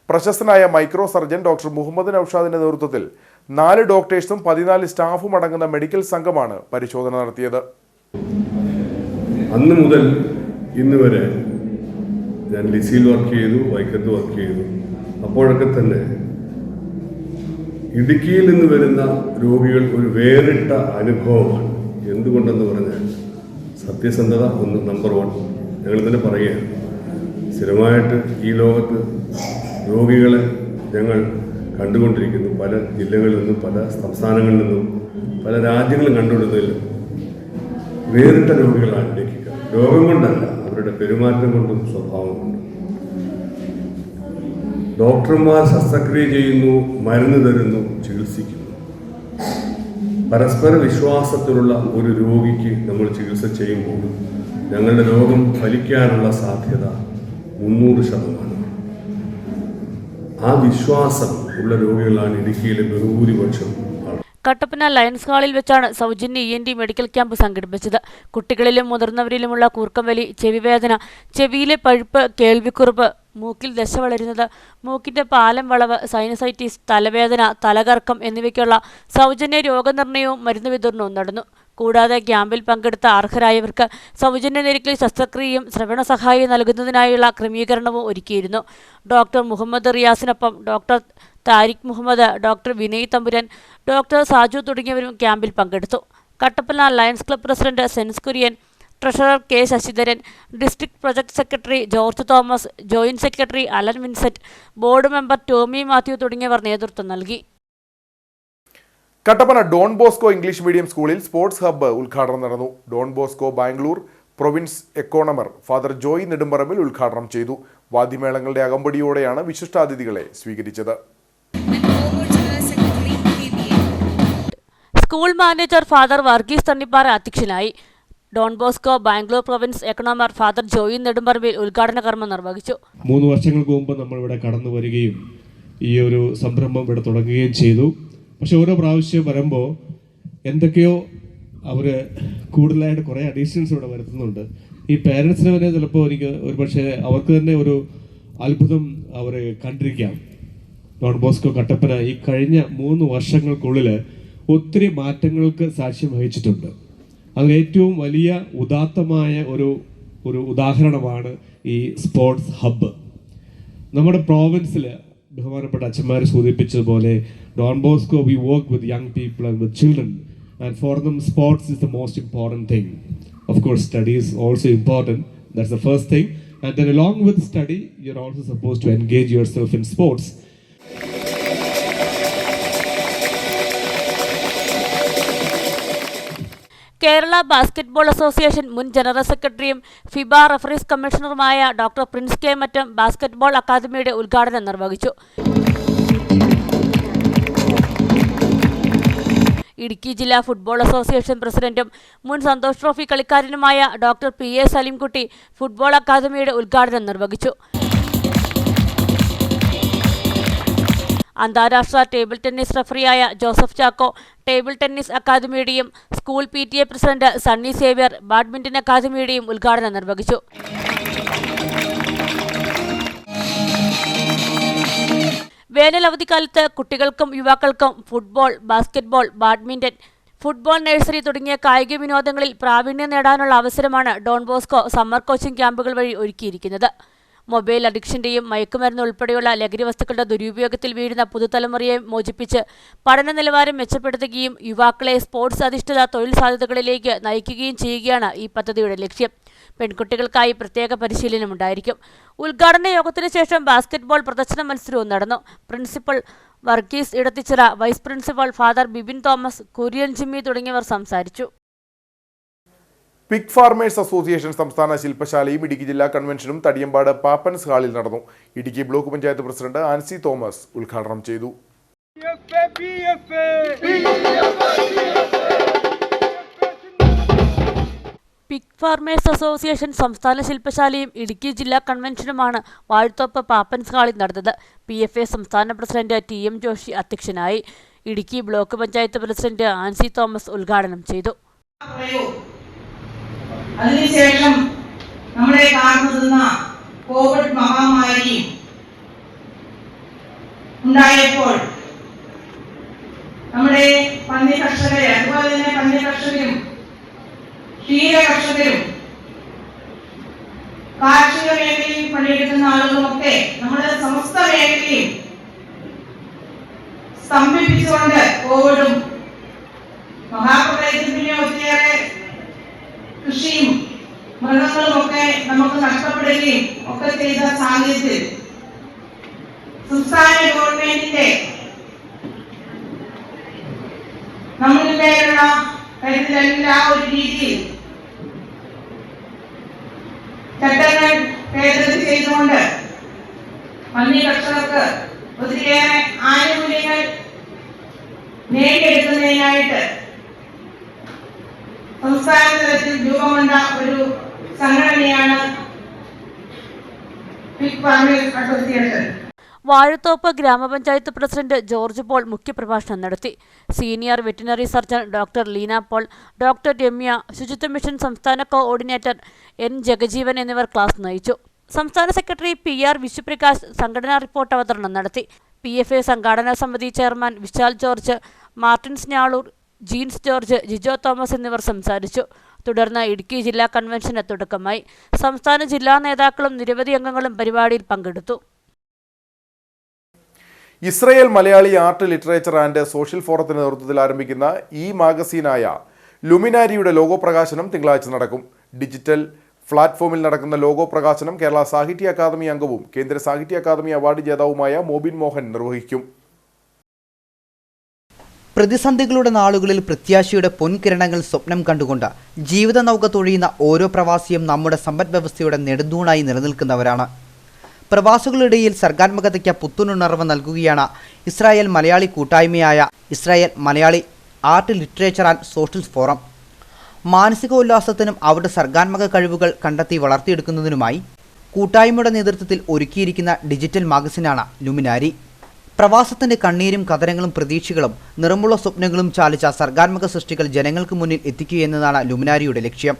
[SPEAKER 1] പ്രശസ്തനായ മൈക്രോ സർജൻ ഡോക്ടർ മുഹമ്മദ് നൌഷാദിന്റെ നേതൃത്വത്തിൽ 4 ഡോക്ടേഴ്സും 14 സ്റ്റാഫും അടങ്ങുന്ന മെഡിക്കൽ സംഘമാണ് പരിശോധന നടത്തിയത്.
[SPEAKER 9] അന്ന് മുതൽ ഇന്ന് വരെ ഞാൻ ലിസിയിൽ വർക്ക് ചെയ്തു, വൈക്കത്ത് വർക്ക് ചെയ്തു. അപ്പോഴൊക്കെ തന്നെ ഇടുക്കിയിൽ നിന്ന് വരുന്ന രോഗികൾ ഒരു വേറിട്ട അനുഭവമാണ്. എന്തുകൊണ്ടെന്ന് പറഞ്ഞാൽ സത്യസന്ധത നമ്പർ 1 ഞങ്ങൾ തന്നെ പറയുകയാണ്. സ്ഥിരമായിട്ട് ഈ ലോകത്ത് രോഗികളെ ഞങ്ങൾ കണ്ടുകൊണ്ടിരിക്കുന്നു. പല ജില്ലകളിൽ നിന്നും, പല സംസ്ഥാനങ്ങളിൽ നിന്നും, പല രാജ്യങ്ങളും കണ്ടുകൊടുത്തതിൽ വേറിട്ട രോഗികളാണ് ഇടുക്കിക്കാർ. രോഗം കൊണ്ടല്ല, അവരുടെ പെരുമാറ്റം കൊണ്ടും സ്വഭാവം കൊണ്ടും. ഡോക്ടർമാർ ശസ്ത്രക്രിയ ചെയ്യുന്നു, മരുന്ന് തരുന്നു, ചികിത്സിക്കുന്നു. പരസ്പര വിശ്വാസത്തിലുള്ള ഒരു രോഗിക്ക് നമ്മൾ ചികിത്സ ചെയ്യുമ്പോൾ ഞങ്ങളുടെ രോഗം ഫലിക്കാനുള്ള സാധ്യത 300%. ആ വിശ്വാസം ഉള്ള രോഗികളാണ് ഇടുക്കിയിലെ ബഹുഭൂരിപക്ഷം.
[SPEAKER 3] കട്ടപ്പന ലയൺസ് ഹാളിൽ വെച്ചാണ് സൗജന്യ ENT മെഡിക്കൽ ക്യാമ്പ് സംഘടിപ്പിച്ചത്. കുട്ടികളിലും മുതിർന്നവരിലുമുള്ള കൂർക്കംവലി, ചെവിവേദന, ചെവിയിലെ പഴുപ്പ്, കേൾവിക്കുറവ്, മൂക്കിൽ ദശ വളരുന്നത്, മൂക്കിന്റെ പാലം വളവ്, സൈനസൈറ്റിസ്, തലവേദന, തലകറക്കം എന്നിവയ്ക്കുള്ള സൗജന്യ രോഗനിർണയവും മരുന്ന് വിതരണവും നടന്നു. കൂടാതെ ക്യാമ്പിൽ പങ്കെടുത്ത അർഹരായവർക്ക് സൗജന്യ നിരക്കിൽ ശസ്ത്രക്രിയയും ശ്രവണ സഹായം നൽകുന്നതിനായുള്ള ക്രമീകരണവും ഒരുക്കിയിരുന്നു. ഡോക്ടർ മുഹമ്മദ് റിയാസിനൊപ്പം doctor Tariq Muhammad, doctor Vinay Thampuran, doctor Saju തുടങ്ങിയവരും ക്യാമ്പിൽ പങ്കെടുത്തു. Kattappana Lions club president Sens Kurian, treasurer K Sasidharan, district project secretary George Thomas, joint secretary Alan Vincent, board member Tomy Mathew തുടങ്ങിയവർ നേതൃത്വം നൽകി.
[SPEAKER 1] Kattappana Don Bosco English medium സ്കൂളിൽ സ്പോർട്സ് ഹബ്ബ് ഉദ്ഘാടനം നടന്നു. Don Bosco Bangalore province economer father Joy Nedumparambil ഉദ്ഘാടനം ചെയ്തു. വാദ്യമേളങ്ങളുടെ അകമ്പടിയോടെയാണ് വിശിഷ്ടാതിഥികളെ സ്വീകരിച്ചത്.
[SPEAKER 3] School manager father Varghese Thannippara അധ്യക്ഷനായി. Don Bosco Bangalore province economer father Joy Nedumparambil ഉദ്ഘാടന കർമ്മം നിർവഹിച്ചു.
[SPEAKER 10] 3 വർഷങ്ങൾക്ക് മുമ്പ് നമ്മൾ ഇവിടെ കടന്നു വരികയും ഈ ഒരു സംരംഭം ഇവിടെ തുടങ്ങുകയും ചെയ്തു. പക്ഷെ ഓരോ പ്രാവശ്യം വരുമ്പോൾ എന്തൊക്കെയോ അവർ കൂടുതലായിട്ട് കുറേ അഡീഷൻസ് ഇവിടെ വരുത്തുന്നുണ്ട്. ഈ പേരൻസിനെ തന്നെ ചിലപ്പോൾ എനിക്ക് ഒരു പക്ഷേ അവർക്ക് തന്നെ ഒരു അത്ഭുതം അവർ കണ്ടിരിക്കാം. ഡോൺ ബോസ്കോ കട്ടപ്പന ഈ കഴിഞ്ഞ 3 വർഷങ്ങൾക്കുള്ളിൽ ഒത്തിരി മാറ്റങ്ങൾക്ക് സാക്ഷ്യം വഹിച്ചിട്ടുണ്ട്. അതിൽ ഏറ്റവും വലിയ ഉദാത്തമായ ഒരു ഉദാഹരണമാണ് ഈ സ്പോർട്സ് ഹബ്ബ്. നമ്മുടെ പ്രോവിൻസിൽ ബഹുമാനപ്പെട്ട അച്ഛന്മാർ സൂചിപ്പിച്ചതുപോലെ Don Bosco we work with young people and with children and for them sports is the most important thing. Of course study is also important, that's the first thing. And then along with study you are also suppose to engage yourself in sports.
[SPEAKER 3] Kerala basketball association മുൻ ജനറൽ സെക്രട്ടറിയും ഫിബ റഫറീസ് കമ്മീഷണറുമായ doctor Prince K Mattam basketball അക്കാദമിയുടെ ഉദ്ഘാടനം നിർവഹിച്ചു. ഇടുക്കി ജില്ലാ ഫുട്ബോൾ അസോസിയേഷൻ പ്രസിഡന്റും മുൻ സന്തോഷ് ട്രോഫി കളിക്കാരനുമായ ഡോക്ടർ PA സലീംകുട്ടി ഫുട്ബോൾ അക്കാദമിയുടെ ഉദ്ഘാടനം നിർവഹിച്ചു. അന്താരാഷ്ട്ര ടേബിൾ ടെന്നീസ് റഫറിയായ ജോസഫ് ചാക്കോ ടേബിൾ ടെന്നീസ് അക്കാദമിയുടെയും school PTA president Sunny Xavier badminton അക്കാദമിയുടെയും ഉദ്ഘാടനം നിർവഹിച്ചു. വേനൽ അവധിക്കാലത്ത് കുട്ടികൾക്കും യുവാക്കൾക്കും football, basketball, badminton, football nursery തുടങ്ങിയ കായിക വിനോദങ്ങളിൽ പ്രാവീണ്യം നേടാനുള്ള അവസരമാണ് ഡോൺ ബോസ്കോ സമ്മർ കോച്ചിംഗ് ക്യാമ്പുകൾ വഴി ഒരുക്കിയിരിക്കുന്നത്. മൊബൈൽ അഡിക്ഷന്റെയും മയക്കുമരുന്ന് ഉൾപ്പെടെയുള്ള ലഹരി വസ്തുക്കളുടെ ദുരുപയോഗത്തിൽ വീഴുന്ന പുതുതലമുറയെ മോചിപ്പിച്ച് പഠന നിലവാരം മെച്ചപ്പെടുത്തുകയും യുവാക്കളെ സ്പോർട്സ് അധിഷ്ഠിത തൊഴിൽ സാധ്യതകളിലേക്ക് നയിക്കുകയും ചെയ്യുകയാണ് ഈ പദ്ധതിയുടെ ലക്ഷ്യം. പെൺകുട്ടികൾക്കായി പ്രത്യേക പരിശീലനം ഉണ്ടായിരിക്കും. ഉദ്ഘാടന യോഗത്തിന് ശേഷം ബാസ്കറ്റ്ബോൾ പ്രദർശന മത്സരവും നടന്നു. Principal Varghese Edathichira, vice principal father Bibin Thomas, Kurian Jimmy തുടങ്ങിയവർ സംസാരിച്ചു.
[SPEAKER 1] പിഗ് ഫാർമേഴ്സ് അസോസിയേഷൻ സംസ്ഥാന ശില്പശാലയും ഇടുക്കി ജില്ലാ കൺവെൻഷനും തടിയമ്പാട് പാപ്പൻസ് ഹാളിൽ നടന്നു. Idukki block panchayat president Ancy Thomas ഉദ്ഘാടനം ചെയ്തു.
[SPEAKER 3] പിഗ് ഫാർമേഴ്സ് അസോസിയേഷൻ സംസ്ഥാന ശില്പശാലയും ഇടുക്കി ജില്ലാ കൺവെൻഷനുമാണ് വാഴത്തോപ്പ് പാപ്പൻസ് ഹാളിൽ നടന്നത്. PFA സംസ്ഥാന പ്രസിഡന്റ് TM ജോഷി അധ്യക്ഷനായി. Idukki block panchayat president Ancy Thomas ഉദ്ഘാടനം ചെയ്തു.
[SPEAKER 11] അതിനുശേഷം നമ്മളെ കാർന്നു കോവിഡ് മഹാമാരി ഉണ്ടായപ്പോൾ നമ്മുടെ പന്നി കർഷകരെ, അതുപോലെ തന്നെ പന്നി കർഷകരും ക്ഷീര കർഷകരും കാർഷിക മേഖലയിൽ പണിയെടുക്കുന്ന ആളുകളുമൊക്കെ നമ്മുടെ സമസ്ത മേഖലയും സ്തംഭിപ്പിച്ചുകൊണ്ട് കോവിഡും മഹാപ്രളയത്തിന് പിന്നെ ഒത്തിരിയേറെ കൃഷിയും മൃഗങ്ങളും ഒക്കെ നമുക്ക് നഷ്ടപ്പെടുകയും ഒക്കെ ചെയ്ത സാഹചര്യത്തിൽ സംസ്ഥാന ഗവൺമെന്റിന്റെ നമ്മളിലുള്ള കരുതലിൽ ആ ഒരു രീതിയിൽ ചട്ടങ്ങൾ ഭേദഗതി ചെയ്തുകൊണ്ട് പന്നി കർഷകർക്ക് ഒത്തിരിയേറെ ആനുകൂല്യങ്ങൾ നേടിയെടുക്കുന്നതിനായിട്ട് സംസ്ഥാന തലത്തിൽ രൂപം കൊണ്ട ഒരു സംഘടനയാണ് പിഗ് ഫാമേഴ്സ് അസോസിയേഷൻ.
[SPEAKER 3] വാഴത്തോപ്പ് ഗ്രാമപഞ്ചായത്ത് പ്രസിഡന്റ് ജോർജ് പോൾ മുഖ്യപ്രഭാഷണം നടത്തി. Senior veterinary surgeon doctor Leena Paul, doctor Ramya, ശുചിത്വ മിഷൻ സംസ്ഥാന കോർഡിനേറ്റർ എൻ ജഗജീവൻ എന്നിവർ ക്ലാസ് നയിച്ചു. സംസ്ഥാന സെക്രട്ടറി PR വിശ്വപ്രകാശ് സംഘടനാ റിപ്പോർട്ട് അവതരണം നടത്തി. PFA സംഘാടന സമിതി ചെയർമാൻ വിശാൽ ജോർജ്, മാർട്ടിൻ സ്നാളൂർ, ജീൻസ് ജോർജ്, ജിജോ തോമസ് എന്നിവർ സംസാരിച്ചു. തുടർന്ന് ഇടുക്കി ജില്ലാ കൺവെൻഷന് തുടക്കമായി. സംസ്ഥാന ജില്ലാ നേതാക്കളും നിരവധി അംഗങ്ങളും പരിപാടിയിൽ പങ്കെടുത്തു.
[SPEAKER 1] Israel Malayali art, literature and social ഫോറത്തിന്റെ നേതൃത്വത്തിൽ ആരംഭിക്കുന്ന ഈ മാഗസീനായ ലുമിനാരിയുടെ ലോഗോ പ്രകാശനം തിങ്കളാഴ്ച നടക്കും. ഡിജിറ്റൽ പ്ലാറ്റ്ഫോമിൽ നടക്കുന്ന ലോഗോ പ്രകാശനം കേരള സാഹിത്യ അക്കാദമി അംഗവും കേന്ദ്ര സാഹിത്യ അക്കാദമി അവാർഡ് ജേതാവുമായ മോബിൻ മോഹൻ നിർവഹിക്കും.
[SPEAKER 12] പ്രതിസന്ധികളുടെ നാളുകളിൽ പ്രത്യാശയുടെ പൊൻകിരണങ്ങൾ സ്വപ്നം കണ്ടുകൊണ്ട് ജീവിത നൗക തൊഴിയുന്ന ഓരോ പ്രവാസിയും നമ്മുടെ സമ്പദ് വ്യവസ്ഥയുടെ നെടുന്തൂണായി നിലനിൽക്കുന്നവരാണ്. പ്രവാസികളിടയിൽ സർഗാത്മകതയ്ക്ക് പുത്തുണർവ് നൽകുകയാണ് ഇസ്രായേൽ മലയാളി കൂട്ടായ്മയായ Israel Malayali art, literature and social forum. മാനസികോല്ലാസത്തിനും അവരുടെ സർഗാത്മക കഴിവുകൾ കണ്ടെത്തി വളർത്തിയെടുക്കുന്നതിനുമായി കൂട്ടായ്മയുടെ നേതൃത്വത്തിൽ ഒരുക്കിയിരിക്കുന്ന ഡിജിറ്റൽ മാഗസിനാണ് ലുമിനാരി. പ്രവാസത്തിന്റെ കണ്ണീരും കഥനങ്ങളും പ്രതീക്ഷകളും നിറമുള്ള സ്വപ്നങ്ങളും ചാലിച്ച സർഗാത്മക സൃഷ്ടികൾ ജനങ്ങൾക്ക് മുന്നിൽ എത്തിക്കുകയെന്നതാണ് ലുമിനാരിയുടെ ലക്ഷ്യം.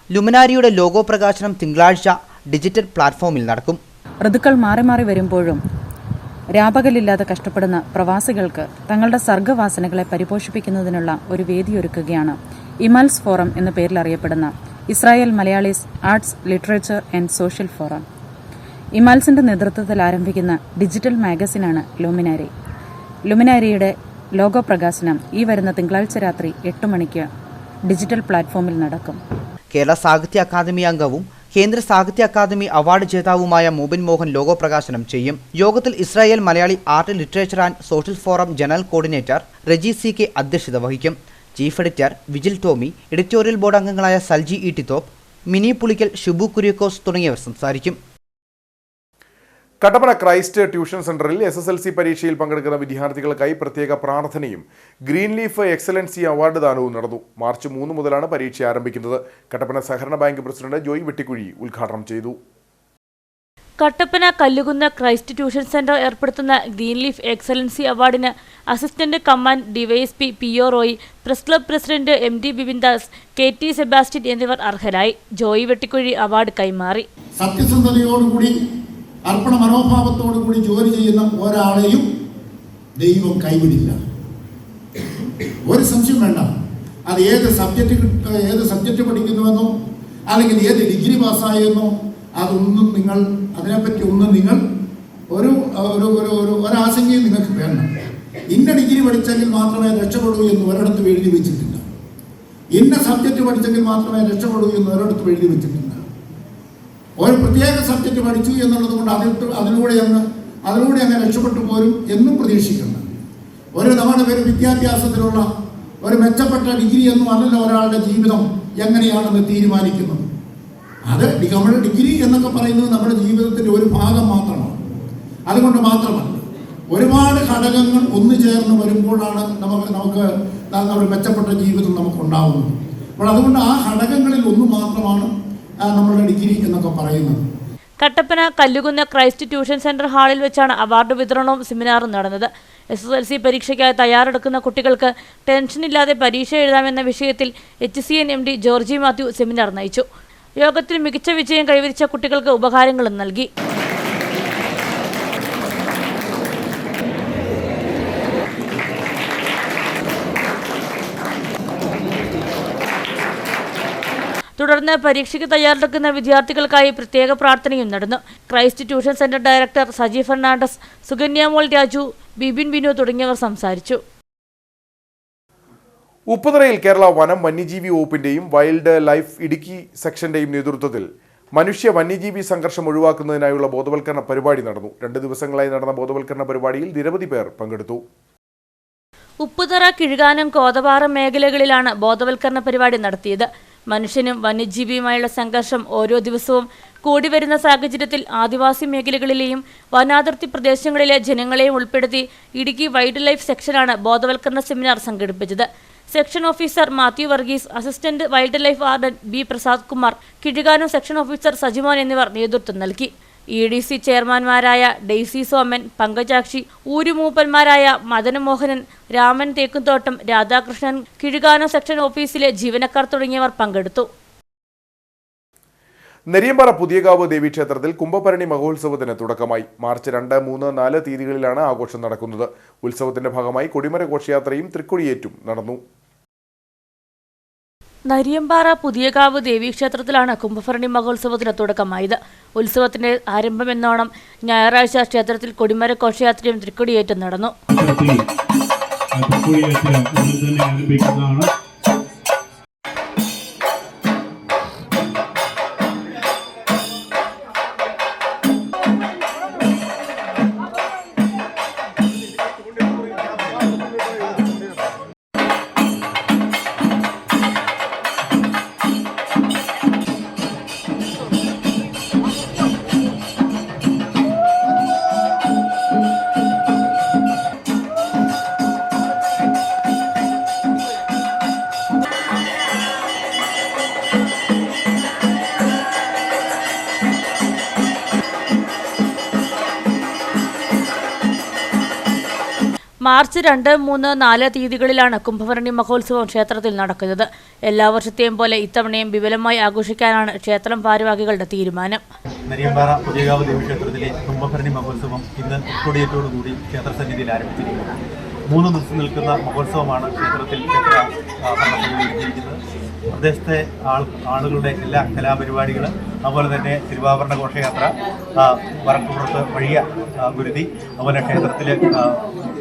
[SPEAKER 12] ലുമിനാരിയുടെ ലോഗോ പ്രകാശനം തിങ്കളാഴ്ച ഡിജിറ്റൽ പ്ലാറ്റ്ഫോമിൽ നടക്കും.
[SPEAKER 13] ഋതുക്കൾ മാറി മാറി വരുമ്പോഴും രാപകലില്ലാതെ കഷ്ടപ്പെടുന്ന പ്രവാസികൾക്ക് തങ്ങളുടെ സർഗവാസനകളെ പരിപോഷിപ്പിക്കുന്നതിനുള്ള ഒരു വേദിയൊരുക്കുകയാണ് ഇമൽസ് ഫോറം എന്ന പേരിൽ അറിയപ്പെടുന്ന Israel Malayalees arts, literature and social forum. ഇമൽസിന്റെ നേതൃത്വത്തിൽ ആരംഭിക്കുന്ന ഡിജിറ്റൽ മാഗസിനാണ് ലുമിനാരി. ലുമിനാരിയുടെ ലോഗോ പ്രകാശനം ഈ വരുന്ന തിങ്കളാഴ്ച രാത്രി 8 മണിക്ക് ഡിജിറ്റൽ പ്ലാറ്റ്ഫോമിൽ നടക്കും.
[SPEAKER 12] കേരള സാഹിത്യ അക്കാദമി അംഗവും കേന്ദ്ര സാഹിത്യ അക്കാദമി അവാർഡ് ജേതാവുമായ മോബിൻ മോഹൻ ലോഗോ പ്രകാശനം ചെയ്യും. യോഗത്തിൽ Israel Malayali art, literature and social forum general coordinator Reji CK അധ്യക്ഷത വഹിക്കും. Chief editor Vijil Tomy, editorial board അംഗങ്ങളായ സൽജി ഇട്ടിത്തോപ്പ്, മിനി പുളിക്കൽ, ഷിബു കുര്യാക്കോസ് തുടങ്ങിയവർ സംസാരിക്കും.
[SPEAKER 1] കട്ടപ്പന ക്രൈസ്റ്റ് ട്യൂഷൻ സെന്ററിൽ SSLC പരീക്ഷയിൽ പങ്കെടുക്കുന്ന വിദ്യാർത്ഥികൾക്കായി പ്രത്യേക പ്രാർത്ഥനയും ഗ്രീൻ ലീഫ് എക്സലൻസി അവാർഡ് ദാനവും നടന്നു. മാർച്ച് 3 മുതലാണ് പരീക്ഷ ആരംഭിക്കുന്നത്. കട്ടപ്പന സഹകരണ ബാങ്ക് പ്രസിഡന്റ് ജോയ് വെട്ടിക്കുഴി ഉദ്ഘാടനം ചെയ്തു.
[SPEAKER 3] കട്ടപ്പന കല്ലുകുന്ന് ക്രൈസ്റ്റ് ട്യൂഷൻ സെന്റർ ഏർപ്പെടുത്തുന്ന ഗ്രീൻ ലീഫ് എക്സലൻസി അവാർഡിന് assistant command DYSP PO Roy, press club president MD ബിബിൻദാസ്, KT Sebastian എന്നിവർ അർഹരായി. ജോയ് വെട്ടിക്കുഴി അവാർഡ് കൈമാറി.
[SPEAKER 7] സത്യസന്ധതയോടുകൂടി അർപ്പണ മനോഭാവത്തോടുകൂടി ജോലി ചെയ്യുന്ന ഒരാളെയും ദൈവം കൈവിടില്ല. ഒരു സംശയം വേണ്ട. അത് ഏത് സബ്ജക്റ്റ് പഠിക്കുന്നുവെന്നോ അല്ലെങ്കിൽ ഏത് ഡിഗ്രി പാസ്സായെന്നോ അതൊന്നും നിങ്ങൾ അതിനെപ്പറ്റി ഒന്നും നിങ്ങൾ ഒരാശങ്കയും നിങ്ങൾക്ക് വേണ്ട. ഇന്ന ഡിഗ്രി പഠിച്ചെങ്കിൽ മാത്രമേ രക്ഷപ്പെടൂ എന്ന് ഒരിടത്തും എഴുതി വെച്ചിട്ടില്ല. ഇന്ന സബ്ജക്റ്റ് പഠിച്ചെങ്കിൽ മാത്രമേ രക്ഷപ്പെടൂ എന്ന് ഒരിടത്തും എഴുതി വെച്ചിട്ടില്ല. ഒരു പ്രത്യേക സബ്ജക്റ്റ് പഠിച്ചു എന്നുള്ളത് കൊണ്ട് അതിലൂടെ അങ്ങ് രക്ഷപ്പെട്ടു പോരും എന്നും പ്രതീക്ഷിക്കുന്നു. നമ്മുടെ പേര് വിദ്യാഭ്യാസത്തിലുള്ള ഒരു മെച്ചപ്പെട്ട ഡിഗ്രി എന്നും അല്ലല്ലോ ഒരാളുടെ ജീവിതം എങ്ങനെയാണെന്ന് തീരുമാനിക്കുന്നത്. അത് നമ്മുടെ ഡിഗ്രി എന്നൊക്കെ പറയുന്നത് നമ്മുടെ ജീവിതത്തിൻ്റെ ഒരു ഭാഗം മാത്രമാണ്. അതുകൊണ്ട് മാത്രമല്ല, ഒരുപാട് ഘടകങ്ങൾ ഒന്നു ചേർന്ന് വരുമ്പോഴാണ് നമുക്ക് ഒരു മെച്ചപ്പെട്ട ജീവിതം നമുക്കുണ്ടാവുന്നത്. അപ്പോൾ അതുകൊണ്ട് ആ ഘടകങ്ങളിൽ ഒന്ന് മാത്രമാണ് നമ്മളുടെ ഡിഗ്രി എന്നൊക്കെ പറയുന്നത്.
[SPEAKER 3] കട്ടപ്പന കല്ലുകുന്ന് ക്രൈസ്റ്റ് ട്യൂഷൻ സെന്റർ ഹാളിൽ വെച്ചാണ് അവാർഡ് വിതരണവും സെമിനാറും നടന്നത്. SSLC പരീക്ഷയ്ക്കായി തയ്യാറെടുക്കുന്ന കുട്ടികൾക്ക് ടെൻഷനില്ലാതെ പരീക്ഷ എഴുതാമെന്ന വിഷയത്തിൽ HCN MD Georgy Mathew seminar നയിച്ചു. യോഗത്തിൽ മികച്ച വിജയം കൈവരിച്ച കുട്ടികൾക്ക് ഉപഹാരങ്ങളും നൽകി. തുടർന്ന് പരീക്ഷയ്ക്ക് തയ്യാറെടുക്കുന്ന വിദ്യാർത്ഥികൾക്കായി പ്രത്യേക പ്രാർത്ഥനയും നടന്നു. Christ tuition centre director Saji Fernandez, Sukanyamol Raju, Bibin Binu തുടങ്ങിയവർ സംസാരിച്ചു.
[SPEAKER 1] ഉപ്പുതറയിൽ കേരള വനം വന്യജീവി വകുപ്പിന്റെയും വൈൽഡ് ലൈഫ് ഇടുക്കി സെക്ഷന്റെയും നേതൃത്വത്തിൽ മനുഷ്യ വന്യജീവി സംഘർഷം ഒഴിവാക്കുന്നതിനായുള്ള ബോധവൽക്കരണ പരിപാടി നടന്നു. 2 ദിവസങ്ങളായി നടന്ന ബോധവൽക്കരണ പരിപാടിയിൽ നിരവധി പേർ പങ്കെടുത്തു.
[SPEAKER 3] ഉപ്പുതറ, കിഴുകാനം, കോതപാറ മേഖലകളിലാണ് ബോധവൽക്കരണ പരിപാടി നടത്തിയത്. മനുഷ്യനും വന്യജീവിയുമായുള്ള സംഘർഷം ഓരോ ദിവസവും കൂടി വരുന്ന സാഹചര്യത്തിൽ ആദിവാസി മേഖലകളിലെയും വനാതിർത്തി പ്രദേശങ്ങളിലെ ജനങ്ങളെയും ഉൾപ്പെടുത്തി ഇടുക്കി വൈൽഡ് ലൈഫ് സെക്ഷനാണ് ബോധവൽക്കരണ സെമിനാർ സംഘടിപ്പിച്ചത്. Section officer Mathew Varghese, assistant wild life warden B Prasad Kumar, Kizhukanam section officer Sajimon എന്നിവർ നേതൃത്വം നൽകി. EDC ചെയർമാൻമാരായ ഡെയ്സി സോമൻ, പങ്കജാക്ഷി, ഊരുമൂപ്പന്മാരായ മദനമോഹനൻ, രാമൻ തേക്കുംതോട്ടം, രാധാകൃഷ്ണൻ, കിഴുകാനം സെക്ഷൻ ഓഫീസിലെ ജീവനക്കാർ തുടങ്ങിയവർ പങ്കെടുത്തു.
[SPEAKER 1] നെരിയമ്പാറ പുതിയകാവ് ദേവീക്ഷേത്രത്തിൽ കുംഭഭരണി മഹോത്സവത്തിന് തുടക്കമായി. മാർച്ച് 2, 3, 4 തീയതികളിലാണ് ആഘോഷം നടക്കുന്നത്. ഉത്സവത്തിന്റെ ഭാഗമായി കൊടിമര ഘോഷയാത്രയും തൃക്കൊടിയേറ്റും നടന്നു.
[SPEAKER 3] നരിയമ്പാറ പുതിയകാവ് ദേവീക്ഷേത്രത്തിലാണ് കുംഭഭരണി മഹോത്സവത്തിന് തുടക്കമായത്. ഉത്സവത്തിന്റെ ആരംഭമെന്നോണം ഞായറാഴ്ച ക്ഷേത്രത്തിൽ കൊടിമര ഘോഷയാത്രയും തൃക്കൊടിയേറ്റും നടന്നു. മാർച്ച് 2, 3, 4 തീയതികളിലാണ് കുംഭഭരണി മഹോത്സവം ക്ഷേത്രത്തിൽ നടക്കുന്നത്. എല്ലാ വർഷത്തെയും പോലെ ഇത്തവണയും വിപുലമായി ആഘോഷിക്കാനാണ് ക്ഷേത്രം ഭാരവാഹികളുടെ തീരുമാനം.
[SPEAKER 14] നെരിയമ്പാറ പുതിയകാവ് ദേവീക്ഷേത്രത്തിലെ കുംഭഭരണി മഹോത്സവം ഇന്ന് കൊടിയേറ്റോടുകൂടി ക്ഷേത്രസന്നിധിയിൽ ആരംഭിച്ചിരിക്കുന്നു. 3 ദിവസം നിൽക്കുന്ന മഹോത്സവമാണ് ക്ഷേത്രത്തിൽ ഒരുക്കിയിരിക്കുന്നത്. പ്രദേശത്തെ ആളുകളുടെ എല്ലാ കലാപരിപാടികൾ, അതുപോലെ തന്നെ തിരുവാഭരണ ഘോഷയാത്ര, വടക്കുപുറത്ത് വഴിയ ഗുരുതി, അതുപോലെ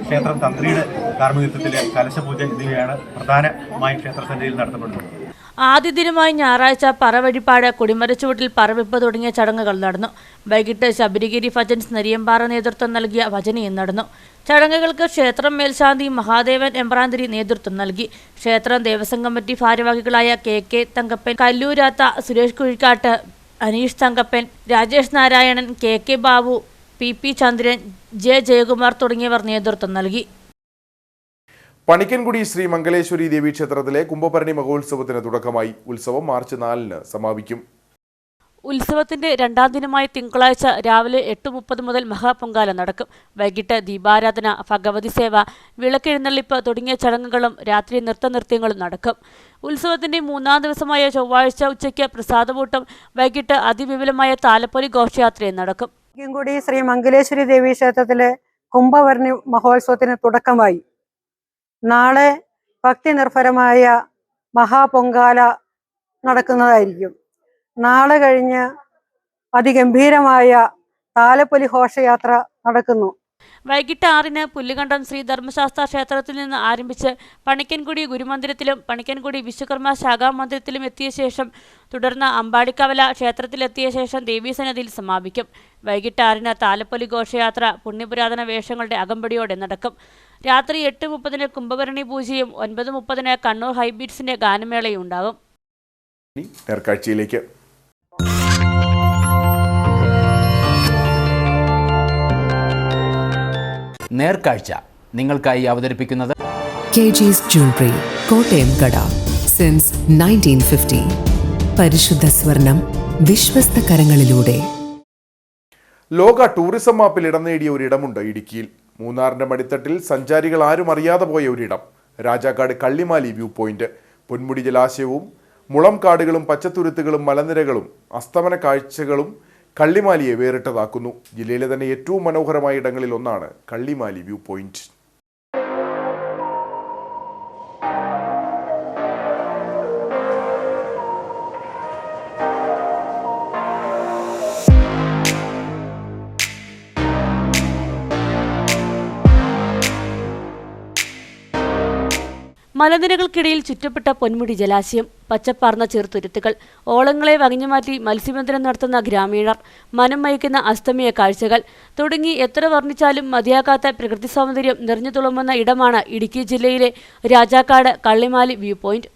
[SPEAKER 14] ക്ഷേത്രം തന്ത്രിയുടെ കാർമ്മികത്വത്തിലെ കലശപൂജ എന്നിവയാണ് പ്രധാനമായും ക്ഷേത്രസന്നിധിയിൽ നടത്തപ്പെടുന്നത്.
[SPEAKER 3] ആദ്യ ദിനമായി ഞായറാഴ്ച പറവഴിപ്പാട്, കൊടിമരച്ചുവട്ടിൽ പറവെപ്പ് തുടങ്ങിയ ചടങ്ങുകൾ നടന്നു. വൈകിട്ട് ശബരിഗിരി ഭജൻസ് നെരിയമ്പാറ നേതൃത്വം നൽകിയ ഭജനയും നടന്നു. ചടങ്ങുകൾക്ക് ക്ഷേത്രം മേൽശാന്തി മഹാദേവൻ എമ്പ്രാന്തിരി നേതൃത്വം നൽകി. ക്ഷേത്രം ദേവസ്വം കമ്മിറ്റി ഭാരവാഹികളായ KK Thankappan, Kalloorath Suresh Kuzhikkattu, Aneesh Thankappan, Rajesh Narayanan, KK Babu, PP Chandran, J Jayakumar തുടങ്ങിയവർ നേതൃത്വം നൽകി.
[SPEAKER 1] പണിക്കൻകുടി ശ്രീ മംഗലേശ്വരി ദേവീക്ഷേത്രത്തിലെ കുംഭഭരണി മഹോത്സവത്തിന് തുടക്കമായി. ഉത്സവം മാർച്ച് 4 സമാപിക്കും.
[SPEAKER 3] ഉത്സവത്തിന്റെ 2ാം ദിനമായ തിങ്കളാഴ്ച രാവിലെ 8:30 മുതൽ മഹാപൊങ്കാല നടക്കും. വൈകിട്ട് ദീപാരാധന, ഭഗവതി സേവ, വിളക്കെഴുന്നള്ളിപ്പ് തുടങ്ങിയ ചടങ്ങുകളും രാത്രി നൃത്തനൃത്യങ്ങളും നടക്കും. ഉത്സവത്തിന്റെ 3ാം ദിവസമായ ചൊവ്വാഴ്ച ഉച്ചയ്ക്ക് പ്രസാദകൂട്ടം, വൈകിട്ട് അതിവിപുലമായ താലപ്പൊലി ഘോഷയാത്രയും നടക്കും.
[SPEAKER 15] പണിക്കൻകുടി ശ്രീ മംഗലേശ്വരി ദേവീക്ഷേത്രത്തിലെ കുംഭഭരണി മഹോത്സവത്തിന് തുടക്കമായി. നാളെ ഭക്തി നിർഭരമായ മഹാപൊങ്കാല നടക്കുന്നതായിരിക്കും. നാളെ കഴിഞ്ഞ് അതിഗംഭീരമായ താലപ്പൊലി ഘോഷയാത്ര നടക്കുന്നു.
[SPEAKER 3] വൈകിട്ട് 6-ന് പുല്ലുകണ്ടം ശ്രീ ധർമ്മശാസ്ത്ര ക്ഷേത്രത്തിൽ നിന്ന് ആരംഭിച്ച് പണിക്കൻകുടി ഗുരുമന്ദിരത്തിലും പണിക്കൻകുടി വിശ്വകർമ്മ ശാഖാമന്ദിരത്തിലും എത്തിയ ശേഷം തുടർന്ന് അമ്പാടിക്കവല ക്ഷേത്രത്തിലെത്തിയ ശേഷം ദേവീസന്നിധിയിൽ സമാപിക്കും. വൈകിട്ട് 6-ന് താലപ്പൊലി ഘോഷയാത്ര പുണ്യപുരാതന വേഷങ്ങളുടെ അകമ്പടിയോടെ നടക്കും. രാത്രി 8:30-ന് കുംഭഭരണി പൂജയും 9:30-ന് കണ്ണൂർ ഹൈബീറ്റ്സിന്റെ ഗാനമേളയും ഉണ്ടാകും.
[SPEAKER 1] നേർക്കാഴ്ചയിലേക്ക്.
[SPEAKER 16] നേർക്കാഴ്ച നിങ്ങൾക്കായി അവതരിപ്പിക്കുന്നത്
[SPEAKER 17] KG's Jewelry, കോട്ടയം കട. സിൻസ് 1950. പരിശുദ്ധ സ്വർണം വിശ്വസ്ത കരങ്ങളിലൂടെ.
[SPEAKER 1] ലോക ടൂറിസം മാപ്പിൽ ഇടം നേടിയ ഒരിടമുണ്ട് ഇടുക്കിയിൽ. മൂന്നാറിന്റെ മടിത്തട്ടിൽ സഞ്ചാരികൾ ആരും അറിയാതെ പോയ ഒരിടം, രാജാക്കാട് കള്ളിമാലി വ്യൂ പോയിന്റ്. പൊന്മുടി ജലാശയവും മുളം കാടുകളും പച്ചത്തുരുത്തുകളും മലനിരകളും അസ്തമന കാഴ്ചകളും കള്ളിമാലിയെ വേറിട്ടതാക്കുന്നു. ജില്ലയിലെ തന്നെ ഏറ്റവും മനോഹരമായ ഇടങ്ങളിൽ ഒന്നാണ് കള്ളിമാലി വ്യൂ പോയിന്റ്.
[SPEAKER 3] മലനിരകൾക്കിടയിൽ ചുറ്റപ്പെട്ട പൊന്മുടി ജലാശയം, പച്ചപ്പാർന്ന ചെറുതുരുത്തുകൾ, ഓളങ്ങളെ വകഞ്ഞുമാറ്റി മത്സ്യബന്ധനം നടത്തുന്ന ഗ്രാമീണർ, മനം മയക്കുന്ന അസ്തമയ കാഴ്ചകൾ തുടങ്ങി എത്ര വർണ്ണിച്ചാലും മതിയാകാത്ത പ്രകൃതി സൗന്ദര്യം നിറഞ്ഞു തുളുമ്പുന്ന ഇടമാണ് ഇടുക്കി ജില്ലയിലെ രാജാക്കാട് കള്ളിമാലി വ്യൂ പോയിന്റ്.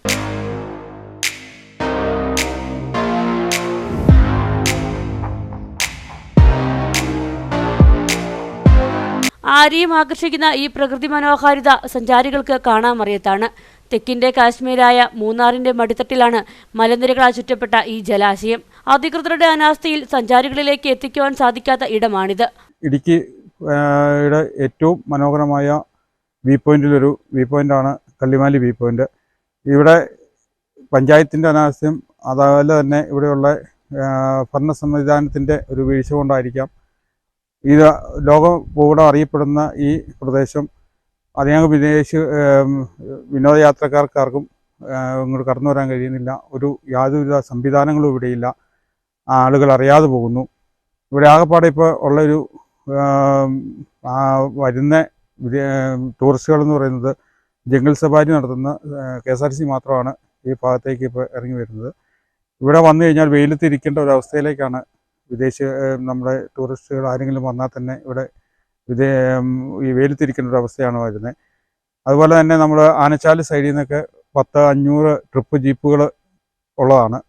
[SPEAKER 3] ആരെയും ആകർഷിക്കുന്ന ഈ പ്രകൃതി മനോഹാരിത സഞ്ചാരികൾക്ക് കാണാമറിയത്താണ്. തെക്കിന്റെ കാശ്മീരായ മൂന്നാറിന്റെ മടിത്തട്ടിലാണ് മലനിരകളാൽ ചുറ്റപ്പെട്ട ഈ ജലാശയം. അധികൃതരുടെ അനാസ്ഥയിൽ സഞ്ചാരികളിലേക്ക് എത്തിക്കുവാൻ സാധിക്കാത്ത ഇടമാണിത്.
[SPEAKER 18] ഇടുക്കിയുടെ ഏറ്റവും മനോഹരമായ വ്യൂ പോയിന്റിലൊരു വ്യൂ പോയിന്റാണ് കള്ളിമാലി വ്യൂ പോയിന്റ്. ഇവിടെ പഞ്ചായത്തിൻ്റെ അനാസ്ഥയും അതുപോലെ തന്നെ ഇവിടെയുള്ള ഭരണ സംവിധാനത്തിൻ്റെ ഒരു വീഴ്ച കൊണ്ടായിരിക്കാം ഇത് ലോകഭൂപടം അറിയപ്പെടുന്ന ഈ പ്രദേശം അധികം വിനോദയാത്രക്കാർക്കാർക്കും ഇങ്ങോട്ട് കടന്നു വരാൻ കഴിയുന്നില്ല. യാതൊരുവിധ സംവിധാനങ്ങളും ഇവിടെയില്ല. ആളുകൾ അറിയാതെ പോകുന്നു. ഇവിടെ ആകെപ്പാടെ ഇപ്പോൾ ഉള്ളൊരു വരുന്ന ടൂറിസ്റ്റുകൾ എന്ന് പറയുന്നത് ജംഗിൾ സഫാരി നടത്തുന്ന KSRTC മാത്രമാണ് ഈ ഭാഗത്തേക്ക് ഇപ്പോൾ ഇറങ്ങി വരുന്നത്. ഇവിടെ വന്നു കഴിഞ്ഞാൽ വെയിലത്തിരിക്കേണ്ട ഒരവസ്ഥയിലേക്കാണ് നമ്മുടെ ടൂറിസ്റ്റുകൾ ആരെങ്കിലും വന്നാൽ തന്നെ ഇവിടെ ഈ വെയിലത്തിരിക്കേണ്ട ഒരു അവസ്ഥയാണ് വരുന്നത്. അതുപോലെ തന്നെ നമ്മൾ ആനച്ചാൽ സൈഡിൽ നിന്നൊക്കെ 10-500 ട്രിപ്പ് ജീപ്പുകൾ ഉള്ളതാണ്.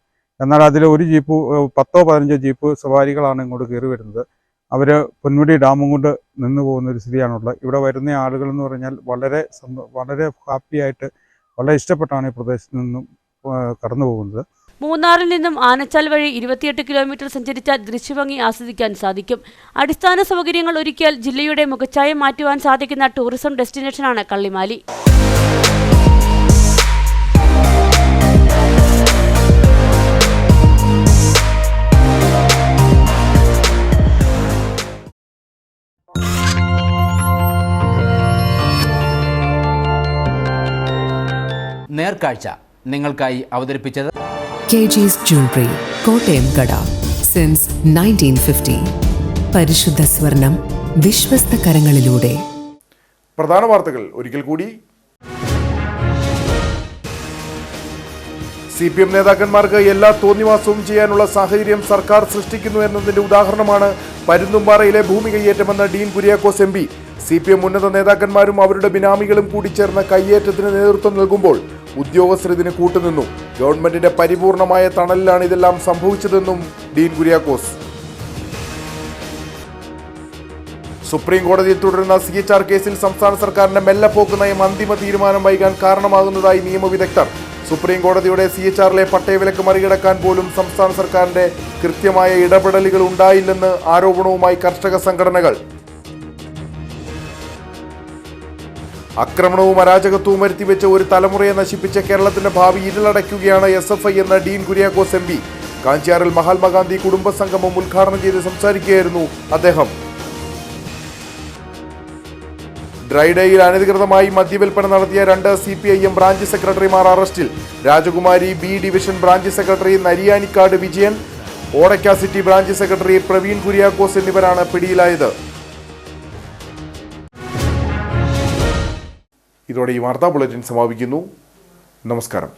[SPEAKER 18] എന്നാൽ അതിൽ ഒരു ജീപ്പ് 10-15 ജീപ്പ് സവാരികളാണ് ഇങ്ങോട്ട് കയറി വരുന്നത്. അവർ പൊന്മുടി ഡാമും കൊണ്ട് നിന്ന് പോകുന്നൊരു സ്ഥിതിയാണുള്ളത്. ഇവിടെ വരുന്ന ആളുകൾ എന്ന് പറഞ്ഞാൽ വളരെ ഹാപ്പിയായിട്ട് വളരെ ഇഷ്ടപ്പെട്ടാണ് ഈ പ്രദേശത്ത് നിന്നും കടന്നു പോകുന്നത്.
[SPEAKER 3] മൂന്നാറിൽ നിന്നും ആനച്ചാൽ വഴി 28 കിലോമീറ്റർ സഞ്ചരിച്ചാൽ ദൃശ്യഭംഗി ആസ്വദിക്കാൻ സാധിക്കും. അടിസ്ഥാന സൗകര്യങ്ങൾ ഒരുക്കിയാൽ ജില്ലയുടെ മുഖച്ഛായ മാറ്റുവാൻ സാധിക്കുന്ന ടൂറിസം ഡെസ്റ്റിനേഷനാണ് കള്ളിമാലി.
[SPEAKER 16] നേർക്കാഴ്ച നിങ്ങൾക്കായി അവതരിപ്പിച്ചത്
[SPEAKER 17] KG's Jewelry, കോട്ടയം കട. Since 1950. പരിശുദ്ധ സ്വർണം വിശ്വസ്ത കരങ്ങളിലൂടെ.
[SPEAKER 1] പ്രധാന വാർത്തകൾ ഒരിക്കൽ കൂടി. CPM നേതാക്കന്മാർക്ക് എല്ലാ തോന്നിവാസവും ചെയ്യാനുള്ള സാഹചര്യം സർക്കാർ സൃഷ്ടിക്കുന്നു എന്നതിന്റെ ഉദാഹരണമാണ് പരുന്തുംപാറയിലെ ഭൂമി കയ്യേറ്റമെന്ന് ഡീൻ കുര്യാക്കോസ് MP. CPM ഉന്നത നേതാക്കന്മാരും അവരുടെ ബിനാമികളും കൂടി ചേർന്ന കയ്യേറ്റത്തിന് നേതൃത്വം നൽകുമ്പോൾ ഉദ്യോഗസ്ഥർ ഇതിന് കൂട്ടുനിന്നു. ഗവൺമെന്റിന്റെ പരിപൂർണമായ തണലിലാണ് ഇതെല്ലാം സംഭവിച്ചതെന്നും ഡീൻ കുര്യാക്കോസ്. സുപ്രീം കോടതിയിൽ തുടരുന്ന CHR കേസിൽ സംസ്ഥാന സർക്കാരിന്റെ മെല്ലെപ്പോക്ക് നയം അന്തിമ തീരുമാനം വൈകാൻ കാരണമാകുന്നതായി നിയമവിദഗ്ധർ. സുപ്രീം കോടതിയുടെ CHRലെ പട്ടയവിലക്ക് മറികടക്കാൻ പോലും സംസ്ഥാന സർക്കാരിന്റെ കൃത്യമായ ഇടപെടലുകൾ ഉണ്ടായില്ലെന്ന് ആരോപണവുമായി കർഷക സംഘടനകൾ. അക്രമണവും അരാജകത്വവും വരുത്തിവെച്ച ഒരു തലമുറയെ നശിപ്പിച്ച കേരളത്തിന്റെ ഭാവി ഇരുളടയ്ക്കുകയാണ് SFI എന്ന ഡീൻ കുര്യാക്കോസ് MP. കാഞ്ചിയാറിൽ മഹാത്മാഗാന്ധി കുടുംബസംഗമം ഉദ്ഘാടനം ചെയ്ത് സംസാരിക്കുകയായിരുന്നു അദ്ദേഹം. ഡ്രൈഡേയിൽ അനധികൃതമായി മദ്യവിൽപ്പന നടത്തിയ 2 CPIM ബ്രാഞ്ച് സെക്രട്ടറിമാർ അറസ്റ്റിൽ. Rajakumari B division branch secretary Nariyanikkad Vijayan, Odakka city branch secretary Praveen Kuriakose എന്നിവരാണ് പിടിയിലായത്. ഇതോടെ ഈ വാർത്താ ബുള്ളറ്റിൻ സമാപിക്കുന്നു. നമസ്കാരം.